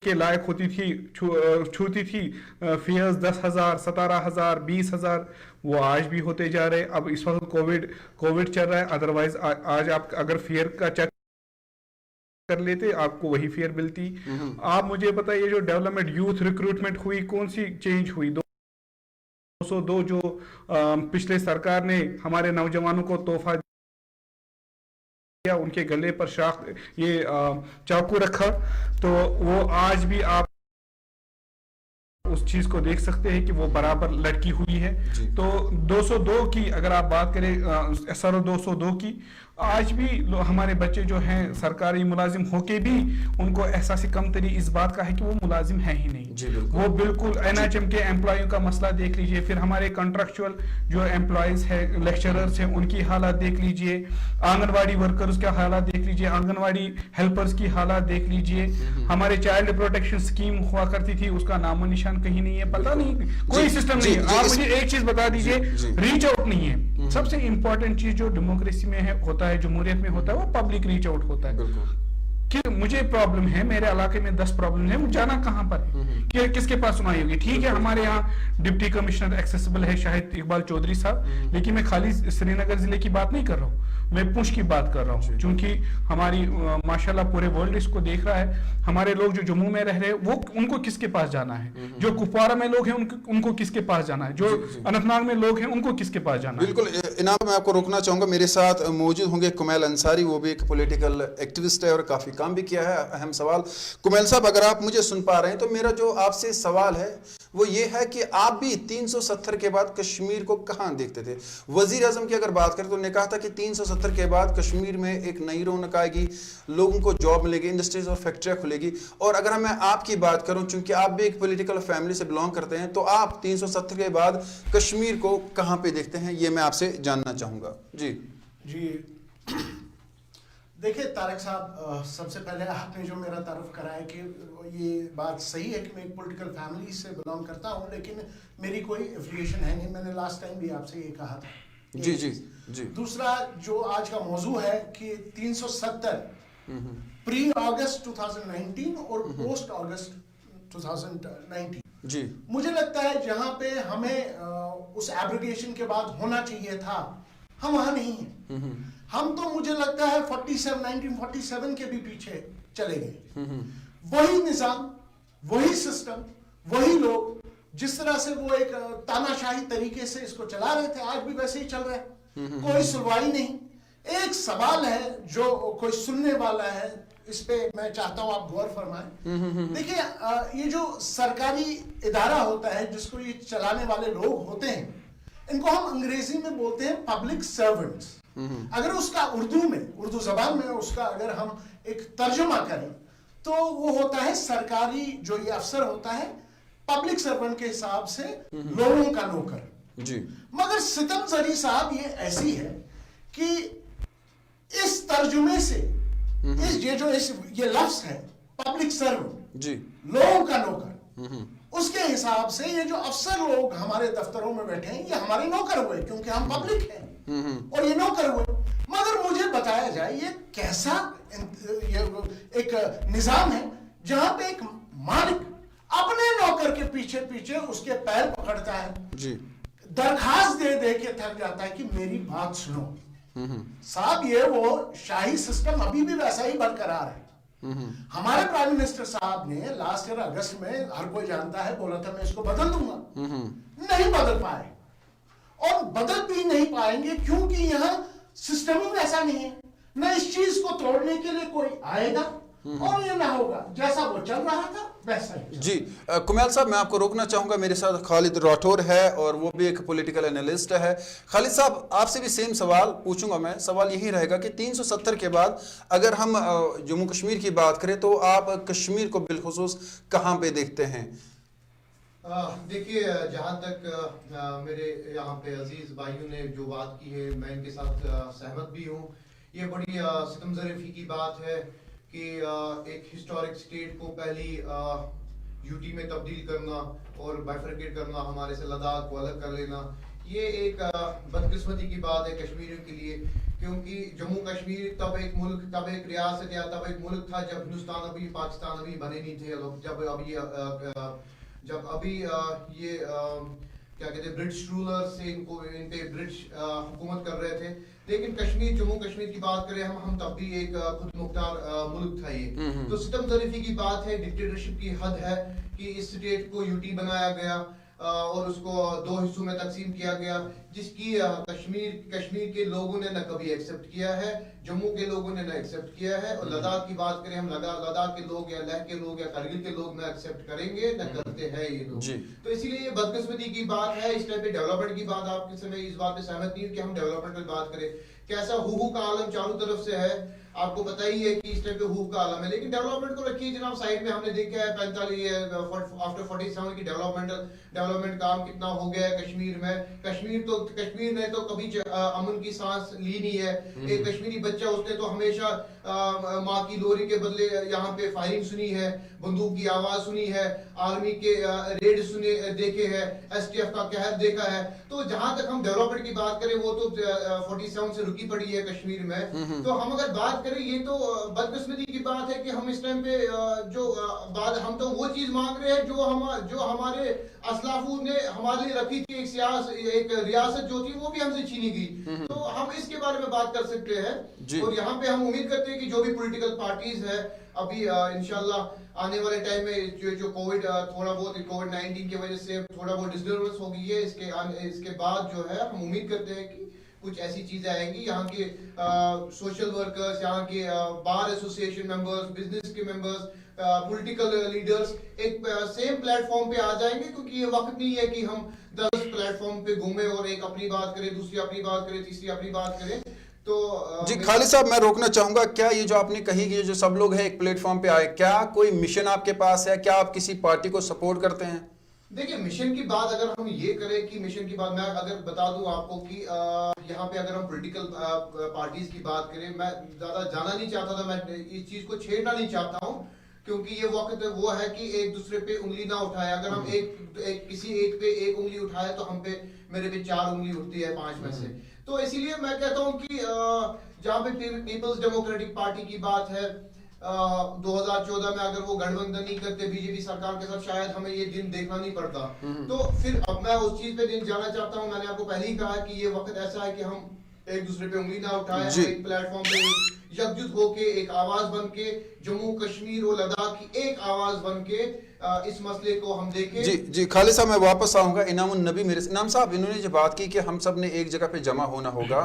के लायक होती थी, छूती थी फीस 10,000, 17,000, 20,000, वो आज भी होते जा रहे। अब इस वक्त कोविड चल रहा है, अदरवाइज आज आप अगर फेयर का चेक कर लेते आपको वही फेयर मिलती। आप मुझे बताइए, जो डेवलपमेंट यूथ रिक्रूटमेंट हुई, कौन सी चेंज हुई? 202 जो पिछले सरकार ने हमारे नौजवानों को तोहफा दिया, उनके गले पर ये चाकू रखा, तो वो आज भी आप उस चीज को देख सकते हैं कि वो बराबर लटकी हुई है। तो 202 की अगर आप बात करें, SRO 202 की, आज भी हमारे बच्चे जो हैं सरकारी मुलाजिम होके भी उनको एहसास कमतरी इस बात का है कि वो मुलाजिम है ही नहीं। वो बिल्कुल NHM के एम्प्लॉयों का मसला देख लीजिए, फिर हमारे कॉन्ट्रैक्चुअल जो एम्प्लॉयज है, लेक्चरर्स हैं, उनकी हालात देख लीजिए, आंगनवाड़ी वर्कर्स का हालात देख लीजिए, आंगनवाड़ी हेल्पर्स की हालात देख लीजिए। हमारे चाइल्ड प्रोटेक्शन स्कीम हुआ करती थी, उसका नामो निशान कहीं नहीं है, पता नहीं, कोई सिस्टम नहीं है। आप मुझे एक चीज बता दीजिए, रीच आउट नहीं है। सबसे इंपॉर्टेंट चीज जो डेमोक्रेसी में है, होता है, जमहूरियत में होता है, वो पब्लिक रीच आउट होता है कि मुझे प्रॉब्लम है, मेरे इलाके में 10 प्रॉब्लम है, जाना कहां पर है, कि किसके पास सुनाई होगी। ठीक है, हमारे यहाँ डिप्टी कमिश्नर एक्सेसिबल है शाहिद इकबाल चौधरी साहब, लेकिन मैं खाली श्रीनगर जिले की बात नहीं कर रहा हूँ, मैं पुंछ की बात कर रहा हूँ, क्योंकि हमारी माशाल्लाह पूरे वर्ल्ड इसको देख रहा है। हमारे लोग जो जम्मू में रह रहे हैं, वो उनको किसके पास जाना है? जो कुपवारा में लोग हैं, उनको किसके पास जाना है? जो अनंतनाग में लोग हैं, उनको किसके पास जाना है? बिल्कुल इनाम, मैं आपको रोकना चाहूंगा, मेरे साथ मौजूद होंगे कुमैल अंसारी, वो भी एक पॉलिटिकल एक्टिविस्ट है और काफी काम भी किया है। अहम सवाल कुमैल साहब, अगर आप मुझे सुन पा रहे हैं तो मेरा जो आपसे सवाल है वो ये है कि आप भी 370 के बाद कश्मीर को कहां देखते थे? वजीर आजम की अगर बात करें तो उन्होंने कहा था कि 370 के बाद कश्मीर में एक नई रौनक आएगी, लोगों को जॉब मिलेगी, इंडस्ट्रीज और फैक्ट्रियां खुलेगी। और अगर मैं आपकी बात करूं, चूंकि आप भी एक पॉलिटिकल फैमिली से बिलोंग करते हैं, तो आप 370 के बाद कश्मीर को कहां पे देखते हैं, ये मैं आपसे जानना चाहूंगा। जी देखिए तारक साहब, सबसे पहले आपने जो मेरा तारुफ कराया कि ये बात सही है कि मैं एक पॉलिटिकल फैमिली से बिलोंग करता हूं, लेकिन मेरी कोई एफिलिएशन है नहीं। मैंने लास्ट टाइम भी आपसे ये कहा था। जी। दूसरा जो आज का मौजू है कि 370 प्री अगस्त 2019 और पोस्ट अगस्त 2019, जी मुझे लगता है जहां पे हमें उस एब्रिगेशन के बाद होना चाहिए था, हम वहां नहीं हैं। हम तो मुझे लगता है 1947 के भी पीछे चले गए। वही निजाम, वही सिस्टम, वही लोग, जिस तरह से वो एक तानाशाही तरीके से इसको चला रहे थे, आज भी वैसे ही चल रहा है। कोई सुनवाई नहीं। एक सवाल है जो कोई सुनने वाला है, इस पे मैं चाहता हूं आप गौर फरमाएं। देखिए, ये जो सरकारी इदारा होता है जिसको ये चलाने वाले लोग होते हैं, इनको हम अंग्रेजी में बोलते हैं पब्लिक सर्वेंट्स। अगर उसका उर्दू जबान में उसका अगर हम एक तर्जुमा करें तो वो होता है सरकारी जो ये अफसर होता है, पब्लिक सर्वेंट के हिसाब से लोगों का नौकर। जी मगर सितम जरी साहब ये ऐसी है कि इस तर्जुमे से ये लफ्ज है पब्लिक सर्वेंट, जी लोगों का नौकर, उसके हिसाब से ये जो अफसर लोग हमारे दफ्तरों में बैठे हैं, ये हमारे नौकर हुए, क्योंकि हम पब्लिक हैं और ये नौकर हुए। मगर मुझे बताया जाए ये कैसा एक निजाम है जहां पे एक मालिक अपने नौकर के पीछे पीछे उसके पैर पकड़ता है, जी दरखास्त दे दे के थक जाता है कि मेरी बात सुनो। साहब, ये वो शाही सिस्टम अभी भी वैसा ही बरकरार है। हमारे प्राइम मिनिस्टर साहब ने लास्ट ईयर अगस्त में, हर कोई जानता है, बोला था मैं इसको बदल दूंगा। नहीं बदल पाए और बदल भी नहीं पाएंगे, क्योंकि यहां सिस्टम ही वैसा नहीं है। न इस चीज को तोड़ने के लिए कोई आएगा और ये ना होगा, जैसा वो चल रहा था वैसा ही। जी कुमैल साहब, मैं आपको रोकना चाहूंगा, मेरे साथ खालिद राठौर है और वो भी एक पॉलिटिकल एनालिस्ट है। खालिद साहब, आपसे भी सेम सवाल पूछूंगा मैं। सवाल यही रहेगा कि 370 के बाद अगर हम जम्मू कश्मीर की बात करें तो आप कश्मीर को बिलखुसूस कहां पे देखते हैं? देखिए, जहाँ तक मेरे यहाँ पे अजीज भाइयों ने जो बात की है, मैं इनके साथ सहमत भी हूँ। ये बड़ी सितमज़रीफ़ी की बात है कि एक हिस्टोरिक स्टेट को पहली यूटी में तब्दील करना और बाइफरकेट करना, हमारे से लद्दाख को अलग कर लेना, ये एक बदकिस्मती की बात है कश्मीरियों के लिए क्योंकि जम्मू कश्मीर तब एक मुल्क, तब एक रियासत या तब एक मुल्क था जब हिंदुस्तान अभी, पाकिस्तान अभी बने नहीं थे, जब अभी ये क्या कहते हैं ब्रिटिश रूलर से इन पे ब्रिटिश हुकूमत कर रहे थे। लेकिन कश्मीर, जम्मू कश्मीर की बात करें हम तब भी एक खुद मुख्तार मुल्क था ये। तो सितम ज़रीफी की बात है, डिक्टेटरशिप की हद है कि इस स्टेट को यूटी बनाया गया और उसको दो हिस्सों में तकसीम किया गया, जिसकी कश्मीर के लोगों ने न कभी एक्सेप्ट किया है, जम्मू के लोगों ने न एक्सेप्ट किया है। और लद्दाख की बात करें हम, लद्दाख के लोग या लेह के लोग या करगिल के लोग न एक्सेप्ट करेंगे, न करते हैं ये लोग। तो इसीलिए ये बदकिस्मती की बात है। इस टाइप पे डेवलपमेंट की बात, आपके समय इस बात पे सहमत नहीं हूँ कि हम डेवलपमेंट की बात करें। कैसा हुहू का आलम चारों तरफ से है, आपको पता ही है कि इस टाइप पे हुहू का आलम है। लेकिन डेवलपमेंट को रखिए जनाब साइड में। हमने देखा है 45 आफ्टर 47 की डेवलपमेंट काम कितना हो गया है कश्मीर में। कश्मीर ने तो कभी अमन की सांस ली नहीं है। एक कश्मीरी बच्चा, उसने तो हमेशा माँ की लोरी के बदले यहाँ पे फायरिंग सुनी है, बंदूक की आवाज सुनी है, आर्मी के रेड देखे हैं, STF का कहर देखा है। तो जहां तक हम डेवलपमेंट की बात करें, वो तो 47 से रुकी पड़ी है कश्मीर में। तो हम अगर बात करें, ये तो बदकिस्मती की बात है कि हम इस टाइम पे हम तो वो चीज मांग रहे हैं जो हमारे असलाफू ने हमारे लिए रखी थी, एक रियासत जो थी वो भी हमसे छीनी गई। तो हम इसके बारे में बात कर सकते हैं। और यहाँ पे हम उम्मीद करते हैं कि जो भी पॉलिटिकल पार्टीज है अभी इंशाल्लाह आने वाले टाइम में जो कोविड थोड़ा बहुत कोविड-19 की वजह से थोड़ा बहुत डिस्टर्बेंस हो गई है, इसके बाद जो है हम उम्मीद करते हैं कि कुछ ऐसी चीजें आएंगी। यहाँ के सोशल वर्कर्स, यहाँ के बार एसोसिएशन मेंबर्स, बिजनेस के मेंबर्स, पॉलिटिकल लीडर्स एक सेम प्लेटफॉर्म पे आ जाएंगे, क्योंकि ये वक्त नहीं है कि हम 10 प्लेटफॉर्म पे घूमे और एक अपनी बात करें, दूसरी अपनी बात करें, तीसरी अपनी बात करें। तो जी खालिद साहब, मैं रोकना चाहूंगा, क्या ये जो आपने कही कि जो सब लोग हैं एक प्लेटफॉर्म पे आए, क्या कोई मिशन आपके पास है? क्या आप किसी पार्टी को सपोर्ट करते हैं? देखिए, मिशन की बात अगर हम ये करें कि मिशन की बात मैं अगर बता दूं आपको कि यहाँ पे अगर हम पॉलिटिकल पार्टीज की बात करें, मैं ज्यादा जाना नहीं चाहता था, मैं इस चीज को छेड़ना नहीं चाहता हूँ, क्योंकि ये वक्त वो है कि एक दूसरे पे उंगली ना उठाए। अगर हम किसी एक पे एक उंगली उठाए तो हम पे मेरे पे 4 उंगली उठती है 5 में से। तो इसीलिए मैं कहता हूँ कि जहाँ पे पीपल्स डेमोक्रेटिक पार्टी की बात है, 2014 में अगर वो गठबंधन नहीं करते बीजेपी सरकार के साथ, शायद हमें ये दिन देखना नहीं पड़ता। तो फिर अब मैं उस चीज पे दिन जाना चाहता हूँ। मैंने आपको पहले ही कहा कि ये वक्त ऐसा है कि हम एक दूसरे पे उंगली ना उठाए, एक प्लेटफॉर्म पे एकजुट होके एक आवाज बन के, जम्मू कश्मीर और लद्दाख की एक आवाज बन के इस मसले को हम देखें। जी खालिद साहब, मैं वापस आऊंगा। इनामुन नबी मेरे इनाम साहब, इन्होंने जो बात की कि हम सब ने एक जगह पे जमा होना होगा,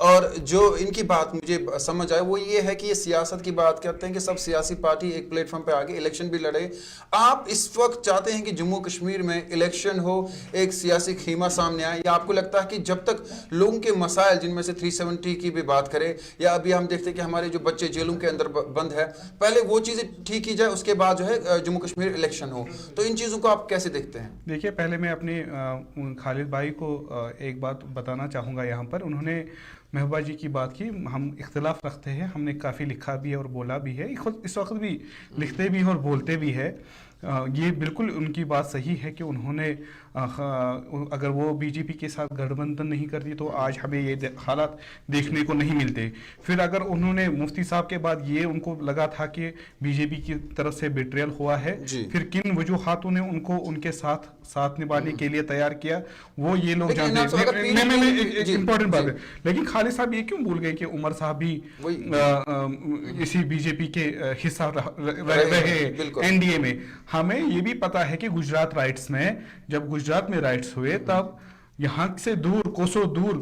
और जो इनकी बात मुझे समझ आए वो ये है कि ये सियासत की बात करते हैं कि सब सियासी पार्टी एक प्लेटफॉर्म पे आगे इलेक्शन भी लड़े। आप इस वक्त चाहते हैं कि जम्मू कश्मीर में इलेक्शन हो, एक सियासी खीमा सामने आए, या आपको लगता है कि जब तक लोगों के मसाइल, जिनमें से 370 की भी बात करें, या अभी हम देखते हैं कि हमारे जो बच्चे जेलों के अंदर बंद है, पहले वो चीजें ठीक की जाए, उसके बाद जो है जम्मू कश्मीर इलेक्शन हो, तो इन चीजों को आप कैसे देखते हैं? देखिए, पहले मैं अपने खालिद भाई को एक बात बताना चाहूँगा यहाँ पर। उन्होंने महबूबा जी की बात की, हम इख्तिलाफ रखते हैं, हमने काफ़ी लिखा भी है और बोला भी है, खुद इस वक्त भी लिखते भी हैं और बोलते भी है। ये बिल्कुल उनकी बात सही है कि उन्होंने अगर वो बीजेपी के साथ गठबंधन नहीं करती तो आज हमें ये हालात देखने को नहीं मिलते। फिर अगर उन्होंने मुफ्ती साहब के बाद ये उनको लगा था कि बीजेपी की तरफ से बिट्रेयल हुआ है, फिर किन वजूहातों ने उनको उनके साथ निभाने के लिए तैयार किया, वो ये लोग जानते हैं। इंपॉर्टेंट बात है। लेकिन खालिद साहब ये क्यों भूल गए कि उमर साहब भी इसी बीजेपी के हिस्सा रहे एनडीए में। हमें ये भी पता है कि गुजरात राइट्स में, जब गुजरात में राइट्स हुए, तब यहाँ से दूर, कोसों दूर,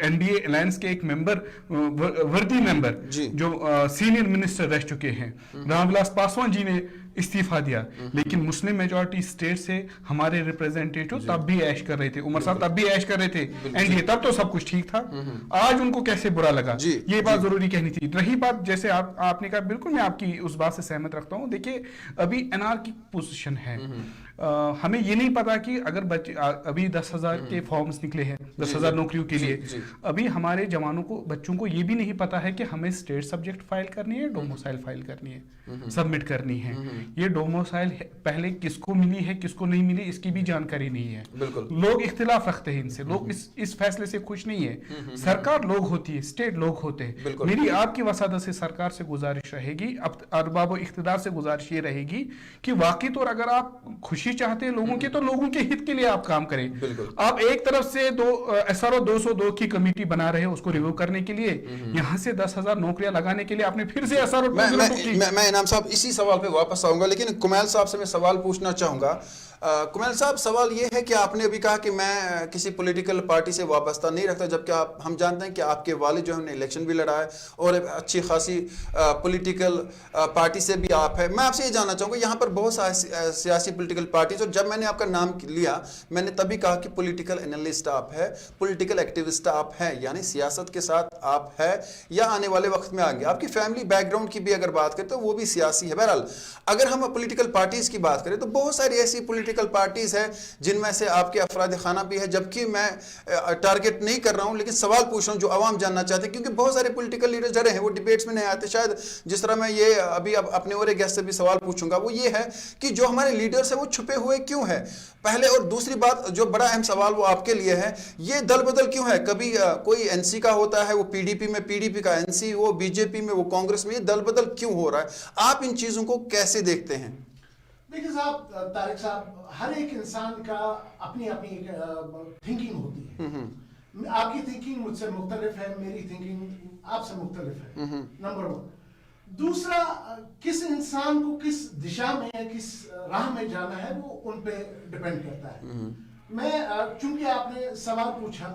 एनडीए अलायंस के एक मेंबर, वर्दी मेंबर, जो सीनियर मिनिस्टर रह चुके हैं, रामविलास पासवान जी ने इस्तीफा दिया। लेकिन मुस्लिम मेजॉरिटी स्टेट से हमारे रिप्रेजेंटेटिव तब भी ऐश कर रहे थे, उमर साहब तब भी ऐश कर रहे थे एनडीए, तब तो सब कुछ ठीक था। आज उनको कैसे बुरा लगा, ये बात जरूरी कहनी थी। रही बात, जैसे आपने कहा, बिल्कुल मैं आपकी उस बात से सहमत रखता हूँ। देखिए, अभी एनार्की पोजीशन है, हमें ये नहीं पता कि अगर बच्चे अभी 10,000 के फॉर्म्स निकले हैं 10,000 नौकरियों के लिए, अभी हमारे जवानों को बच्चों को ये भी नहीं पता है कि हमें स्टेट सब्जेक्ट फाइल करनी है, डोमिसाइल फाइल करनी है, सबमिट करनी है। ये डोमिसाइल पहले किसको मिली है किसको नहीं मिली इसकी भी जानकारी नहीं है। लोग इख्तिलाफ रखते हैं इनसे, लोग इस फैसले से खुश नहीं है। सरकार लोग होती है, स्टेट लोग होते हैं। मेरी आपकी वसादत से सरकार से गुजारिश रहेगी, अब अरबाब इख्तिदार से गुजारिश ये रहेगी कि वाकई तौर अगर आप खुशी चाहते हैं लोगों की तो लोगों के हित के लिए आप काम करें। आप एक तरफ से SRO 202 की कमेटी बना रहे हैं उसको रिव्यू करने के लिए, यहाँ से 10,000 नौकरियां लगाने के लिए आपने फिर से SRO मैं इनाम साहब इसी सवाल पे वापस आऊंगा, लेकिन कुमैल साहब से मैं सवाल पूछना चाहूंगा। कुमैल साहब, सवाल ये है कि आपने अभी कहा कि मैं किसी पॉलिटिकल पार्टी से वाबस्ता नहीं रखता, जबकि हम जानते हैं कि आपके वालिद जो है इलेक्शन भी लड़ा है और अच्छी खासी पॉलिटिकल पार्टी से भी आप है। मैं आपसे ये जानना चाहूँगा, यहाँ पर बहुत सारे सियासी पॉलिटिकल पार्टीज, और जब मैंने आपका नाम लिया मैंने तभी कहा कि पॉलिटिकल एनालिस्ट आप है, पॉलिटिकल एक्टिविस्ट आप हैं, यानी सियासत के साथ आप है या आने वाले वक्त में आएंगे। आपकी फैमिली बैकग्राउंड की भी अगर बात करें तो वो भी सियासी है। बहरहाल अगर हम पॉलिटिकल पार्टीज की बात करें तो बहुत सारी ऐसी पॉलिटिकल पार्टीज है जिनमें से आपके अफराद खाना भी है, जबकि मैं टारगेट नहीं कर रहा हूं लेकिन सवाल पूछ रहा हूं जो आवाम जानना चाहते हैं, क्योंकि बहुत सारे पॉलिटिकल लीडर जरे हैं वो डिबेट्स में नहीं आते। शायद जिस तरह मैं ये अभी अपने और एक गेस्ट से भी सवाल पूछूंगा वो ये है कि जो हमारे लीडर्स है वो छुपे हुए क्यों है, पहले। और दूसरी बात जो बड़ा अहम सवाल वो आपके लिए है, ये दल बदल क्यों है? कभी कोई एनसी का होता है वो पीडीपी में, पीडीपी का एनसी, वो बीजेपी में, वो कांग्रेस में, ये दल बदल क्यों हो रहा है? आप इन चीजों को कैसे देखते हैं? देखिए साहब, तारिक साहब, हर एक इंसान का अपनी अपनी थिंकिंग होती है। आपकी थिंकिंग मुझसे मुख्तलिफ है, मेरी थिंकिंग आपसे मुख्तलिफ है, नंबर 1। दूसरा, किस इंसान को किस दिशा में किस राह में जाना है वो उन पे डिपेंड करता है। मैं चूंकि आपने सवाल पूछा,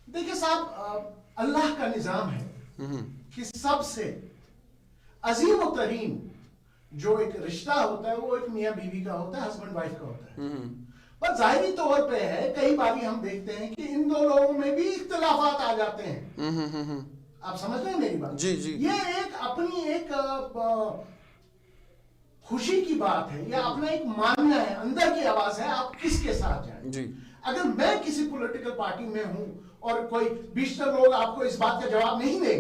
देखिए साहब, अल्लाह का निजाम है कि सबसे अजीम और तरीन जो एक रिश्ता होता है वो एक मियाँ बीवी का होता है, हस्बैंड वाइफ का होता है। पर जाहिरी तौर पे है, कई बारी हम देखते हैं कि इन दो लोगों में भी इख्तिलाफात आ जाते हैं। आप समझ रहे हैं मेरी बात? जी जी। ये एक अपनी एक खुशी की बात है, या अपना एक मानना है, अंदर की आवाज है, आप किसके साथ जाएं। जी। अगर मैं किसी पॉलिटिकल पार्टी में हूं और कोई 20 लोग आपको इस बात का जवाब नहीं देंगे,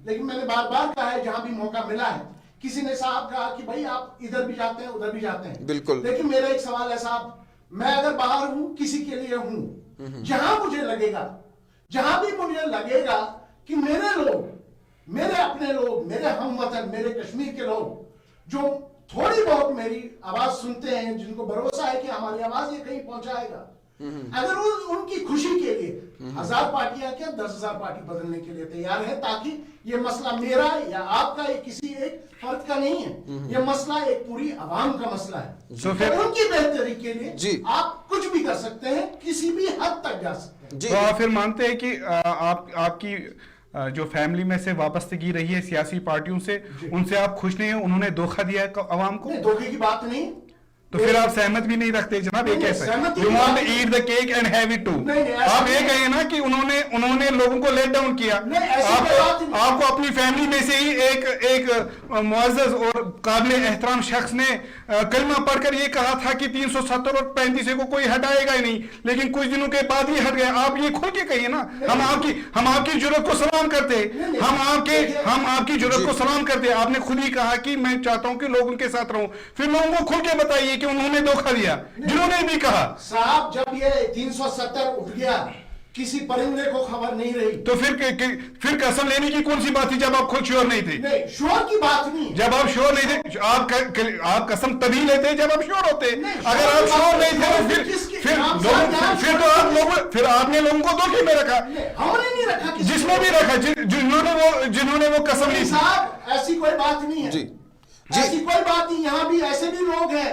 लेकिन मैंने बार बार कहा है, जहां भी मौका मिला है, किसी ने साहब कहा कि भाई आप इधर भी जाते हैं उधर भी जाते हैं, बिल्कुल। लेकिन मेरा एक सवाल है साहब, मैं अगर बाहर हूं किसी के लिए हूं, जहां मुझे लगेगा कि मेरे लोग, मेरे अपने लोग, मेरे हमवतन, मेरे कश्मीर के लोग जो थोड़ी बहुत मेरी आवाज सुनते हैं, जिनको भरोसा है कि हमारी आवाज ये कहीं पहुंचाएगा, अगर उनकी खुशी के लिए 1000 पार्टियां क्या 10,000 पार्टी बदलने के लिए तैयार है, ताकि ये मसला मेरा या आपका, ये किसी एक फर्द का नहीं है, ये मसला एक पूरी आवाम का मसला है। तो फिर उनकी बेहतरी के लिए आप कुछ भी कर सकते हैं, किसी भी हद तक जा सकते हैं। तो आप फिर मानते हैं कि आपकी जो फैमिली में से वाबस्तगी रही है सियासी पार्टियों से, उनसे आप खुश नहीं हैं, उन्होंने धोखा दिया है आवाम को? धोखे की बात नहीं, तो फिर आप सहमत भी नहीं रखते जनाब, ये कैसे? You want to eat the cake and have it too। आप ये कहें ना कि उन्होंने लोगों को लेट डाउन किया। आपको अपनी फैमिली में से ही एक मुअज़्ज़ज़ और काबिल एहतराम शख्स ने कलमा पढ़कर ये कहा था कि 370 और 35 को कोई हटाएगा ही नहीं, लेकिन कुछ दिनों के बाद ही हट गया। आप ये खोल के कहिए ना, हम आपकी जुर्रत को सलाम करते हैं, हम आपकी जुर्रत को सलाम करते हैं। आपने खुद ही कहा कि मैं चाहता हूं कि लोग उनके साथ रहूं, फिर लोगों को खुल के बताइए उन्होंने धोखा दिया, जिन्होंने भी कहा। साहब, जब ये 370 उठ गया, किसी परिंदे को खबर नहीं रही, तो फिर कसम लेने की कौन सी बात थी जब आप खुद श्योर नहीं थे? नहीं, श्योर की बात नहीं। जब आप श्योर नहीं थे, आप कसम तभी लेते जब आप श्योर होते। अगर आप श्योर नहीं थे फिर आपने लोगों को धोखे में रखा। हमने नहीं रखा, जिसने भी रखा, जिन्होंने वो कसम ली। साहब, ऐसी कोई बात नहीं है, ऐसी कोई बात नहीं। यहाँ भी ऐसे भी लोग हैं,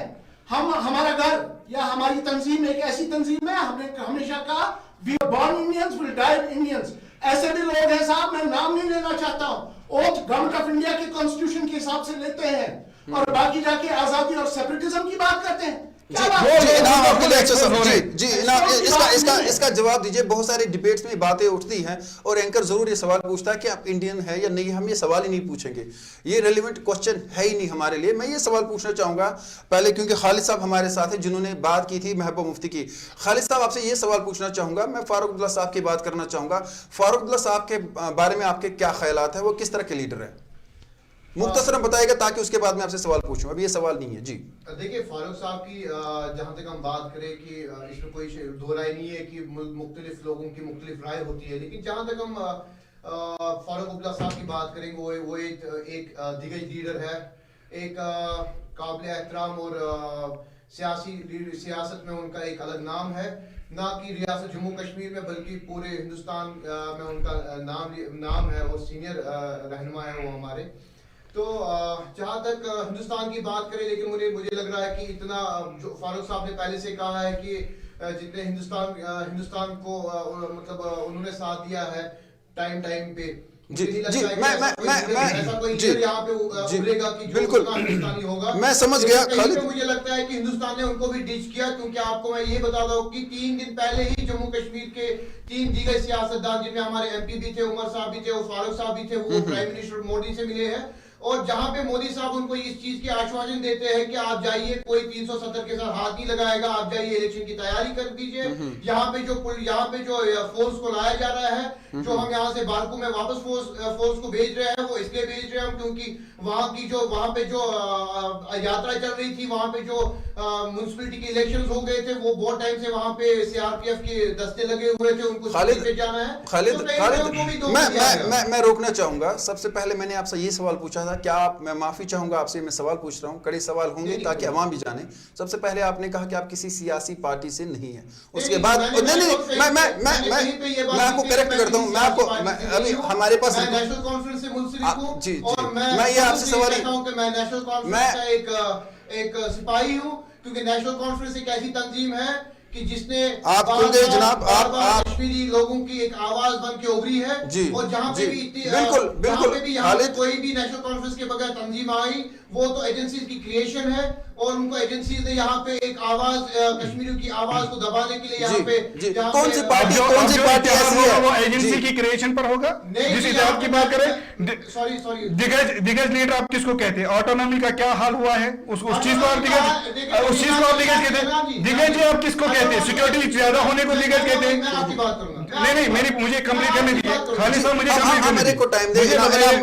हमारा घर या हमारी तंजीम एक ऐसी तंजीम है, हमने हमेशा कहा we are born Indians, will die Indians। ऐसे भी लोग हैं साहब, मैं नाम नहीं लेना चाहता हूँ, ओथ गवर्नमेंट ऑफ इंडिया के कॉन्स्टिट्यूशन के हिसाब से लेते हैं और बाकी जाके आजादी और सेपरेटिज्म की बात करते हैं। जी जी इनाम आपके लिए अच्छा सब जी जी इनाम इसका जवाब दीजिए। बहुत सारे डिबेट्स में बातें उठती हैं और एंकर जरूर ये सवाल पूछता है कि आप इंडियन है या नहीं। हम ये सवाल ही नहीं पूछेंगे, ये रेलिवेंट क्वेश्चन है ही नहीं हमारे लिए। मैं ये सवाल पूछना चाहूंगा पहले, क्योंकि खालिद साहब हमारे साथ हैं जिन्होंने बात की थी महबूबा मुफ्ती की। खालिद साहब आपसे ये सवाल पूछना चाहूंगा, मैं फारूक अब्दुल्ला साहब की बात करना चाहूंगा। फारूक अब्दुल्ला साहब के बारे में आपके क्या ख्यालात है, वो किस तरह के लीडर है? मुख्तसरन बताएगा ताकि उसके बाद मैं आपसे सवाल पूछूं। अभी ये सवाल नहीं है जी। देखिए फारूक साहब की जहाँ तक हम बात करें कि इसमें कोई दो राय नहीं है कि मुख्तलिफ लोगों की मुख्तलिफ राय होती है, लेकिन जहाँ तक हम फारूक अब्दुल्ला साहब की बात करेंगे वो एक दिग्गज लीडर है, एक काबिल एहतराम और सियासत में उनका एक अलग नाम है, ना कि रियासत जम्मू कश्मीर में बल्कि पूरे हिंदुस्तान में उनका नाम है और सीनियर रहनुमा है वो हमारे। तो जहाँ तक हिंदुस्तान की बात करें, लेकिन मुझे लग रहा है कि इतना जो फारूक साहब ने पहले से कहा है कि जितने हिंदुस्तान को मतलब उन्होंने साथ दिया है टाइम पे जी जी मैं जी यहाँ पे उभरेगा कि बिल्कुल हिंदुस्तानी होगा। मैं समझ गया खालिद। मुझे लगता है कि हिंदुस्तान ने उनको भी डिच किया, क्योंकि आपको मैं ये बताता हूँ कि 3 दिन पहले ही जम्मू कश्मीर के 3 दीगर सियासतदान जिनमें हमारे MP भी थे, उमर साहब भी थे और फारूक साहब भी थे, वो प्राइम मिनिस्टर मोदी से मिले हैं। और जहां पे मोदी साहब उनको इस चीज के आश्वासन देते हैं कि आप जाइए, कोई 370 के साथ हाथ नहीं लगाएगा, आप जाइए इलेक्शन की तैयारी कर दीजिए। यहाँ पे जो फोर्स को लाया जा रहा है, जो हम यहाँ से बारकू में वापस फोर्स को भेज रहे हैं, वो इसलिए भेज रहे हैं हम क्योंकि वहां पे जो यात्रा चल रही थी, वहां पे जो म्युनिसिपैलिटी के इलेक्शंस हो गए थे, वो बहुत टाइम से वहां पे CRPF के दस्ते लगे हुए थे, उनको जाना है। खालिद मैं रोकना चाहूंगा। सबसे पहले मैंने आपसे ये सवाल पूछा था, क्या आप, मैं माफी चाहूंगा आपसे, मैं सवाल पूछ रहा हूँ, कड़े सवाल होंगे ताकि अवाम भी जाने। सबसे पहले आपने कहा कि आप किसी सियासी पार्टी से नहीं है, उसके बाद मैं आपको करेक्ट करता हूँ, मैं आपको अभी हमारे पास नेशनल कॉन्फ्रेंस से मुंसलिक हूं जी और मैं ये आपसे सवाल कि मैं नेशनल कॉन्फ्रेंस का एक सिपाही हूं, क्योंकि नेशनल कॉन्फ्रेंस एक ऐसी तंजीम है कि जिसने आप जनाब आप कश्मीरी लोगों की एक आवाज बन के उभरी है जी, और जहां पे भी बिल्कुल कोई भी नेशनल कॉन्फ्रेंस के बगैर तंजीम आई, वो तो एजेंसीज की क्रिएशन है और उनको एजेंसीज ने यहाँ पे एक आवाज कश्मीरियों की आवाज को दबाने के लिए यहाँ पे कौन सी पार्टी ऐसी है वो एजेंसी की क्रिएशन पर होगा जिस इतिहाद की बात करें। सॉरी दिग्गज लीडर आप किसको कहते हैं? ऑटोनॉमी का क्या हाल हुआ है उस चीज को आप दिग्गज कहते हैं? दिग्गज आप किसको कहते हैं? सिक्योरिटी ज्यादा होने को दिग्गज कहते हैं? आपकी बात करूंगा नहीं मुझे कंप्लीट करने दीजिए खालिद साहब, मुझे मेरे को टाइम दे।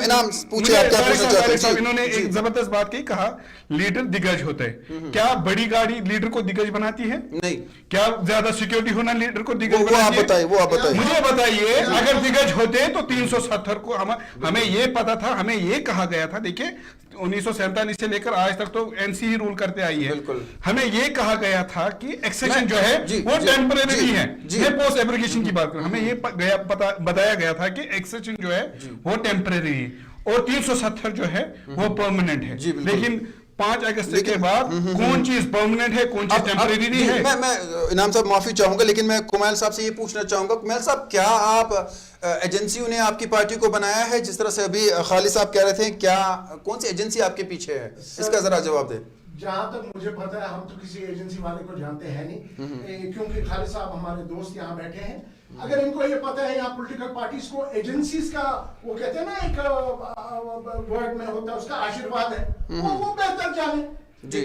इनाम पूछिए आप क्या पूछना चाहते हैं। इन्होंने एक जबरदस्त बात की, कहा लीडर दिग्गज होते हैं। क्या बड़ी गाड़ी लीडर को दिग्गज बनाती है? नहीं। क्या ज्यादा सिक्योरिटी होना लीडर को दिग्गज बनाती है? वो आप बताइए। मुझे बताइए, अगर दिग्गज होते तो 370 को हमें ये पता था, हमें ये कहा गया था। देखिए 1947 से लेकर आज तक तो NC ही रूल करते आई है। हमें ये कहा गया था कि एक्सेशन जो है वो टेम्परेरी है। ये पोस्ट एब्रिगेशन की बात करें, हमें ये बताया गया था कि एक्सेशन जो है वो टेम्परेरी है और 370 जो है वो परमानेंट है। लेकिन 5 अगस्त के बाद कौन चीज परमानेंट है, कौन चीज टेम्परेरी नहीं है। मैं इनाम साहब माफी चाहूंगा, लेकिन मैं कुमैल साहब से ये पूछना चाहूंगा, कुमैल साहब क्या आप एजेंसियों ने आपकी पार्टी को बनाया है, जिस तरह से अभी खालिद साहब कह रहे थे, क्या कौन सी एजेंसी आपके पीछे है? इसका जरा जवाब दे। जहां तक मुझे पता है हम तो किसी एजेंसी वाले को जानते हैं नहीं, क्योंकि खालिद साहब हमारे दोस्त यहाँ बैठे हैं। अगर इनको ये पता है यहाँ पॉलिटिकल पार्टीज को एजेंसीज का, वो कहते हैं ना एक वर्ड में होता है उसका आशीर्वाद है, वो बेहतर जाने।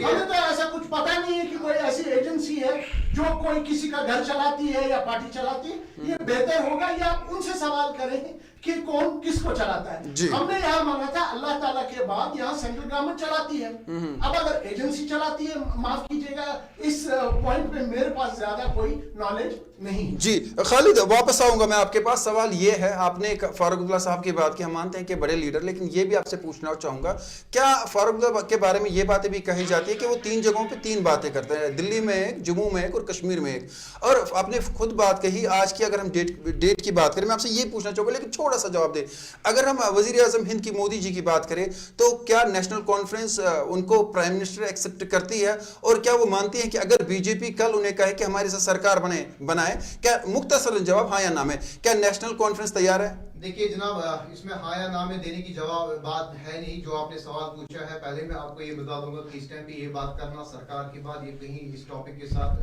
हमें तो ऐसा कुछ पता नहीं है कि कोई ऐसी एजेंसी है जो कोई किसी का घर चलाती है या पार्टी चलाती है। ये बेहतर होगा या आप उनसे सवाल करें कि कौन किसको चलाता है। हमने यहाँ माना था अल्लाह ताला के बाद यहाँ सेंट्रल गवर्नमेंट चलाती है। अब अगर एजेंसी चलाती है, माफ कीजिएगा, इस पॉइंट पे मेरे पास ज्यादा कोई नॉलेज नहीं। जी खालिद, वापस आऊंगा मैं आपके पास। सवाल ये है, आपने फारूक अब्दुल्ला साहब की बात की, हम मानते हैं कि बड़े लीडर, लेकिन ये भी आपसे पूछना चाहूंगा, क्या फारूक अब्दुल्ला के बारे में ये बातें भी कही जाती है कि वो 3 जगहों पे 3 बातें करते हैं, दिल्ली में एक, जम्मू में एक और कश्मीर में एक। और आपने खुद बात कही आज की, अगर हम डेट की बात करें, मैं आपसे ये पूछना चाहूंगा, लेकिन छोटा सा जवाब दे। अगर हम वजीर आजम हिंद की मोदी जी की बात करें, तो क्या नेशनल कॉन्फ्रेंस उनको प्राइम मिनिस्टर एक्सेप्ट करती है? और क्या वो मानती है कि अगर बीजेपी कल उन्हें कहे कि हमारे साथ सरकार बनाए, क्या मुख्तसर जवाब हाँ या ना में, क्या नेशनल कॉन्फ्रेंस तैयार है? देखिए जनाब, इसमें हाँ या ना में देने की जवाब बात है नहीं। जो आपने सवाल पूछा है, पहले मैं आपको ये बता दूंगा कि इस टाइम पे ये बात करना सरकार की बात, ये कहीं इस टॉपिक के साथ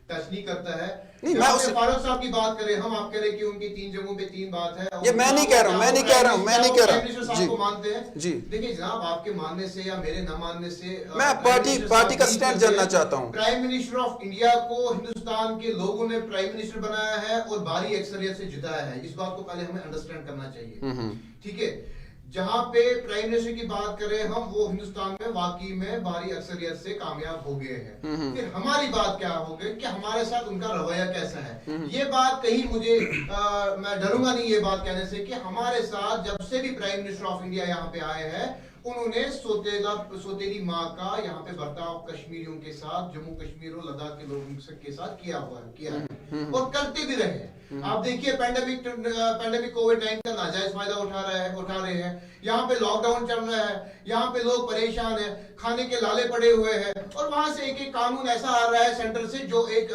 टच नहीं करता है। नहीं, मैं फारूक साहब की बात करें, हम आप कह रहे हैं कि उनकी 3 जगहों पे 3 बात है। ये मैं नहीं कह रहा हूं, मैं नहीं कह रहा हूं, मैं नहीं कह रहा हूं जी को मानते हैं जी। देखिए जनाब, आपके मानने से या मेरे न मानने से मैं पार्टी का स्टैंड जानना चाहता हूं। प्राइम मिनिस्टर ऑफ इंडिया को हिंदुस्तान के लोगों ने प्राइम मिनिस्टर बनाया है और भारी अक्सरियत से जिताया है। इस बात को पहले हमें अंडरस्टैंड करना चाहिए, ठीक है। जहां पे प्राइम मिनिस्टर की बात करें हम, वो हिंदुस्तान में वाकई में भारी अक्सरियत से कामयाब हो गए हैं। फिर हमारी बात क्या हो गई कि हमारे साथ उनका रवैया कैसा है। ये बात कहीं मुझे मैं डरूंगा नहीं ये बात कहने से कि हमारे साथ जब से भी प्राइम मिनिस्टर ऑफ इंडिया यहाँ पे आए हैं, उन्होंने सोतेली माँ का यहाँ पे बर्ताव कश्मीरियों के साथ, जम्मू कश्मीर और लद्दाख के लोगों के साथ किया है और करते भी रहे। आप देखिए पैंडेमिक कोविड-19 का नाजायज फायदा उठा रहे हैं। यहाँ पे लॉकडाउन चल रहा है, यहाँ पे लोग परेशान हैं, खाने के लाले पड़े हुए हैं, और वहां से एक कानून ऐसा आ रहा है सेंटर से जो एक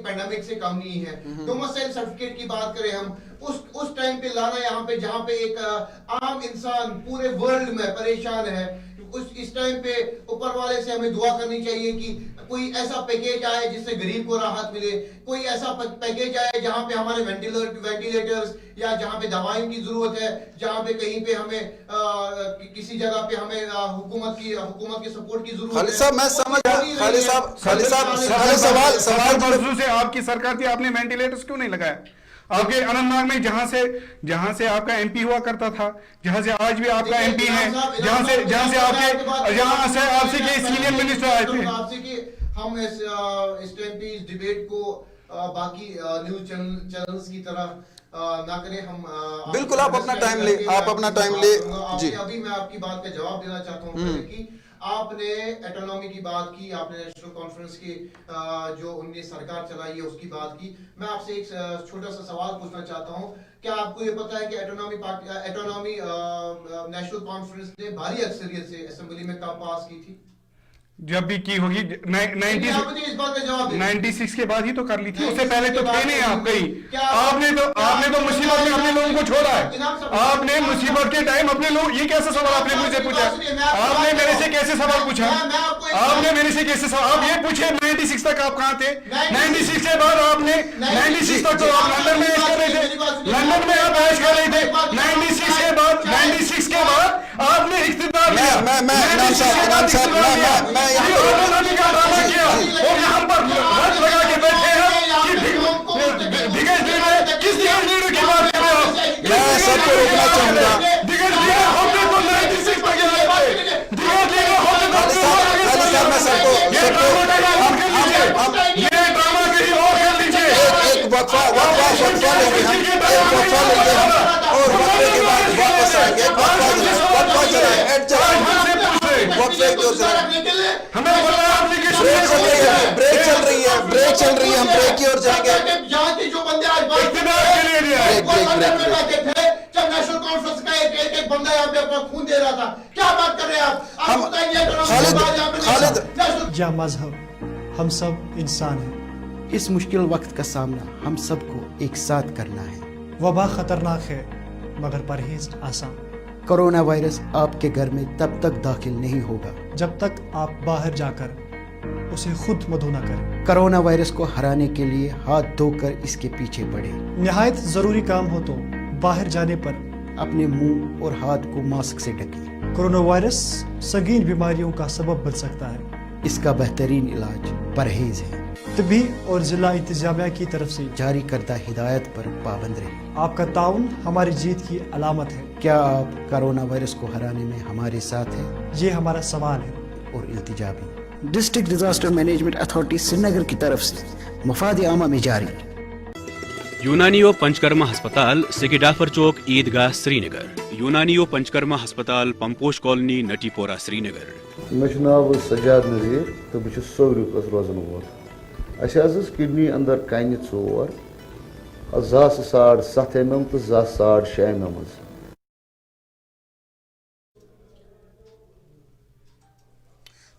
पैंडेमिक से कम नहीं है। डोमिसाइल सर्टिफिकेट की बात करें हम, उस टाइम पे लाना यहाँ पे जहाँ पे एक आम इंसान पूरे वर्ल्ड में परेशान है, इस टाइम पे ऊपर वाले से हमें दुआ करनी चाहिए कि कोई ऐसा पैकेज आए जिससे गरीब को राहत मिले, कोई ऐसा पैकेज आए जहां पे हमारे वेंटिलेटर्स या जहां पे दवाइयों की जरूरत है, जहां पे कहीं पे हमें किसी जगह पे हमें हुकूमत की सपोर्ट की जरूरत है। खालिद साहब मैं समझ गया। खालिद साहब सवाल बरसों से आपकी सरकार थी, आपने वेंटिलेटर्स क्यों नहीं लगाया? आपके अनंतनाग में जहां से आपका एमपी हुआ करता था, जहां से आज भी आपका एमपी है, जहां से आपसे के सीनियर मिनिस्टर आए थे। आपसे कि हम इस टाइम पे इस डिबेट को बाकी न्यूज चैनल्स की तरह ना करें। हम बिल्कुल आप अपना टाइम ले जी। अभी मैं आपकी बात का जवाब देना चाहता हूँ पहले कि आपने ऑटोनॉमी की बात की, आपने नेशनल कॉन्फ्रेंस की जो उनने सरकार चलाई है उसकी बात की। मैं आपसे एक छोटा सा सवाल पूछना चाहता हूं, क्या आपको ये पता है कि ऑटोनॉमी नेशनल कॉन्फ्रेंस ने भारी अक्सरियत से असेंबली में कब पास की थी? जब भी की होगी 96 के बाद ही तो कर ली थी, उससे पहले तो थे नहीं आप कहीं। आपने तो मुसीबत में अपने लोगों को छोड़ा है। आपने मुसीबत के टाइम अपने लोग, ये कैसा सवाल आपने मुझसे पूछा? आपने मेरे से कैसे सवाल पूछा? आपने मेरे से कैसे सवाल, आप ये पूछे 96 तक आप कहाँ थे? 96 के बाद आपने 96 तक तो आप लंदन में ऐश कर रहे थे, लंदन में आप ऐश कर रहे थे। 96 के बाद आपने इख्तियार लिया। इनाम साहब ऑटोनॉमी का ड्रामा किया और यहाँ पर वक्त लगा के बैठे हैं कि दिग्गज लीडर, किस दिग्गज लीडर की बात कर रहे हो? मैं सबको रोकना चाहूंगा। दिग्गज लीडर होते तो 96 तक गए थे। दिग्गज लीडर होते तो ये ड्रामा कहीं और कर लीजिए। एक वक्फा लेंगे और वक्फे के बाद वापस आएंगे। वक्फा चलाएं। हमें बोला आपने कि ब्रेक चल रही है, हम ब्रेक की ओर जाएंगे। यहाँ के जो बंदे आज बात के लिए दिया है। बैठे थे, जब नेशनल कॉन्फ्रेंस का एक बंदा यहाँ पे अपना खून दे रहा था, क्या बात कर रहे हैं आप बताइए। खालिद या मजहब, हम सब इंसान हैं। इस मुश्किल वक्त का सामना हम सबको एक साथ करना है। वबा खतरनाक है मगर परहेज आसान। कोरोना वायरस आपके घर में तब तक दाखिल नहीं होगा जब तक आप बाहर जाकर उसे खुद मधु न करें। कोरोना वायरस को हराने के लिए हाथ धोकर इसके पीछे बढ़े। निहायत जरूरी काम हो तो बाहर जाने पर अपने मुंह और हाथ को मास्क से ढकें। कोरोना वायरस संगीन बीमारियों का सबब बन सकता है। इसका बेहतरीन इलाज परहेज है। तभी और जिला इंतजामिया की तरफ से जारी करदा हिदायत पर पाबंद रहे। आपका ताउन हमारी जीत की अलामत है। क्या आप कोरोना वायरस को हराने में हमारे साथ हैं? ये हमारा सवाल है और इल्तिजा भी। District disaster management authority Srinagar की तरफ से मफाद आमा में जारी। यूनानियो पंचकर्मा अस्पताल सिकिडाफर चौक ईदगाह श्रीनगर। यूनानियो पंचकर्मा अस्पताल पंपोश कॉलोनी नटीपोरा श्रीनगर। मे नाव सजाद नज़ीर तो बहुत सोगरुक रोजान वोल। किडनी अंदर कन 4 7.5 mm तो 6.5 mm।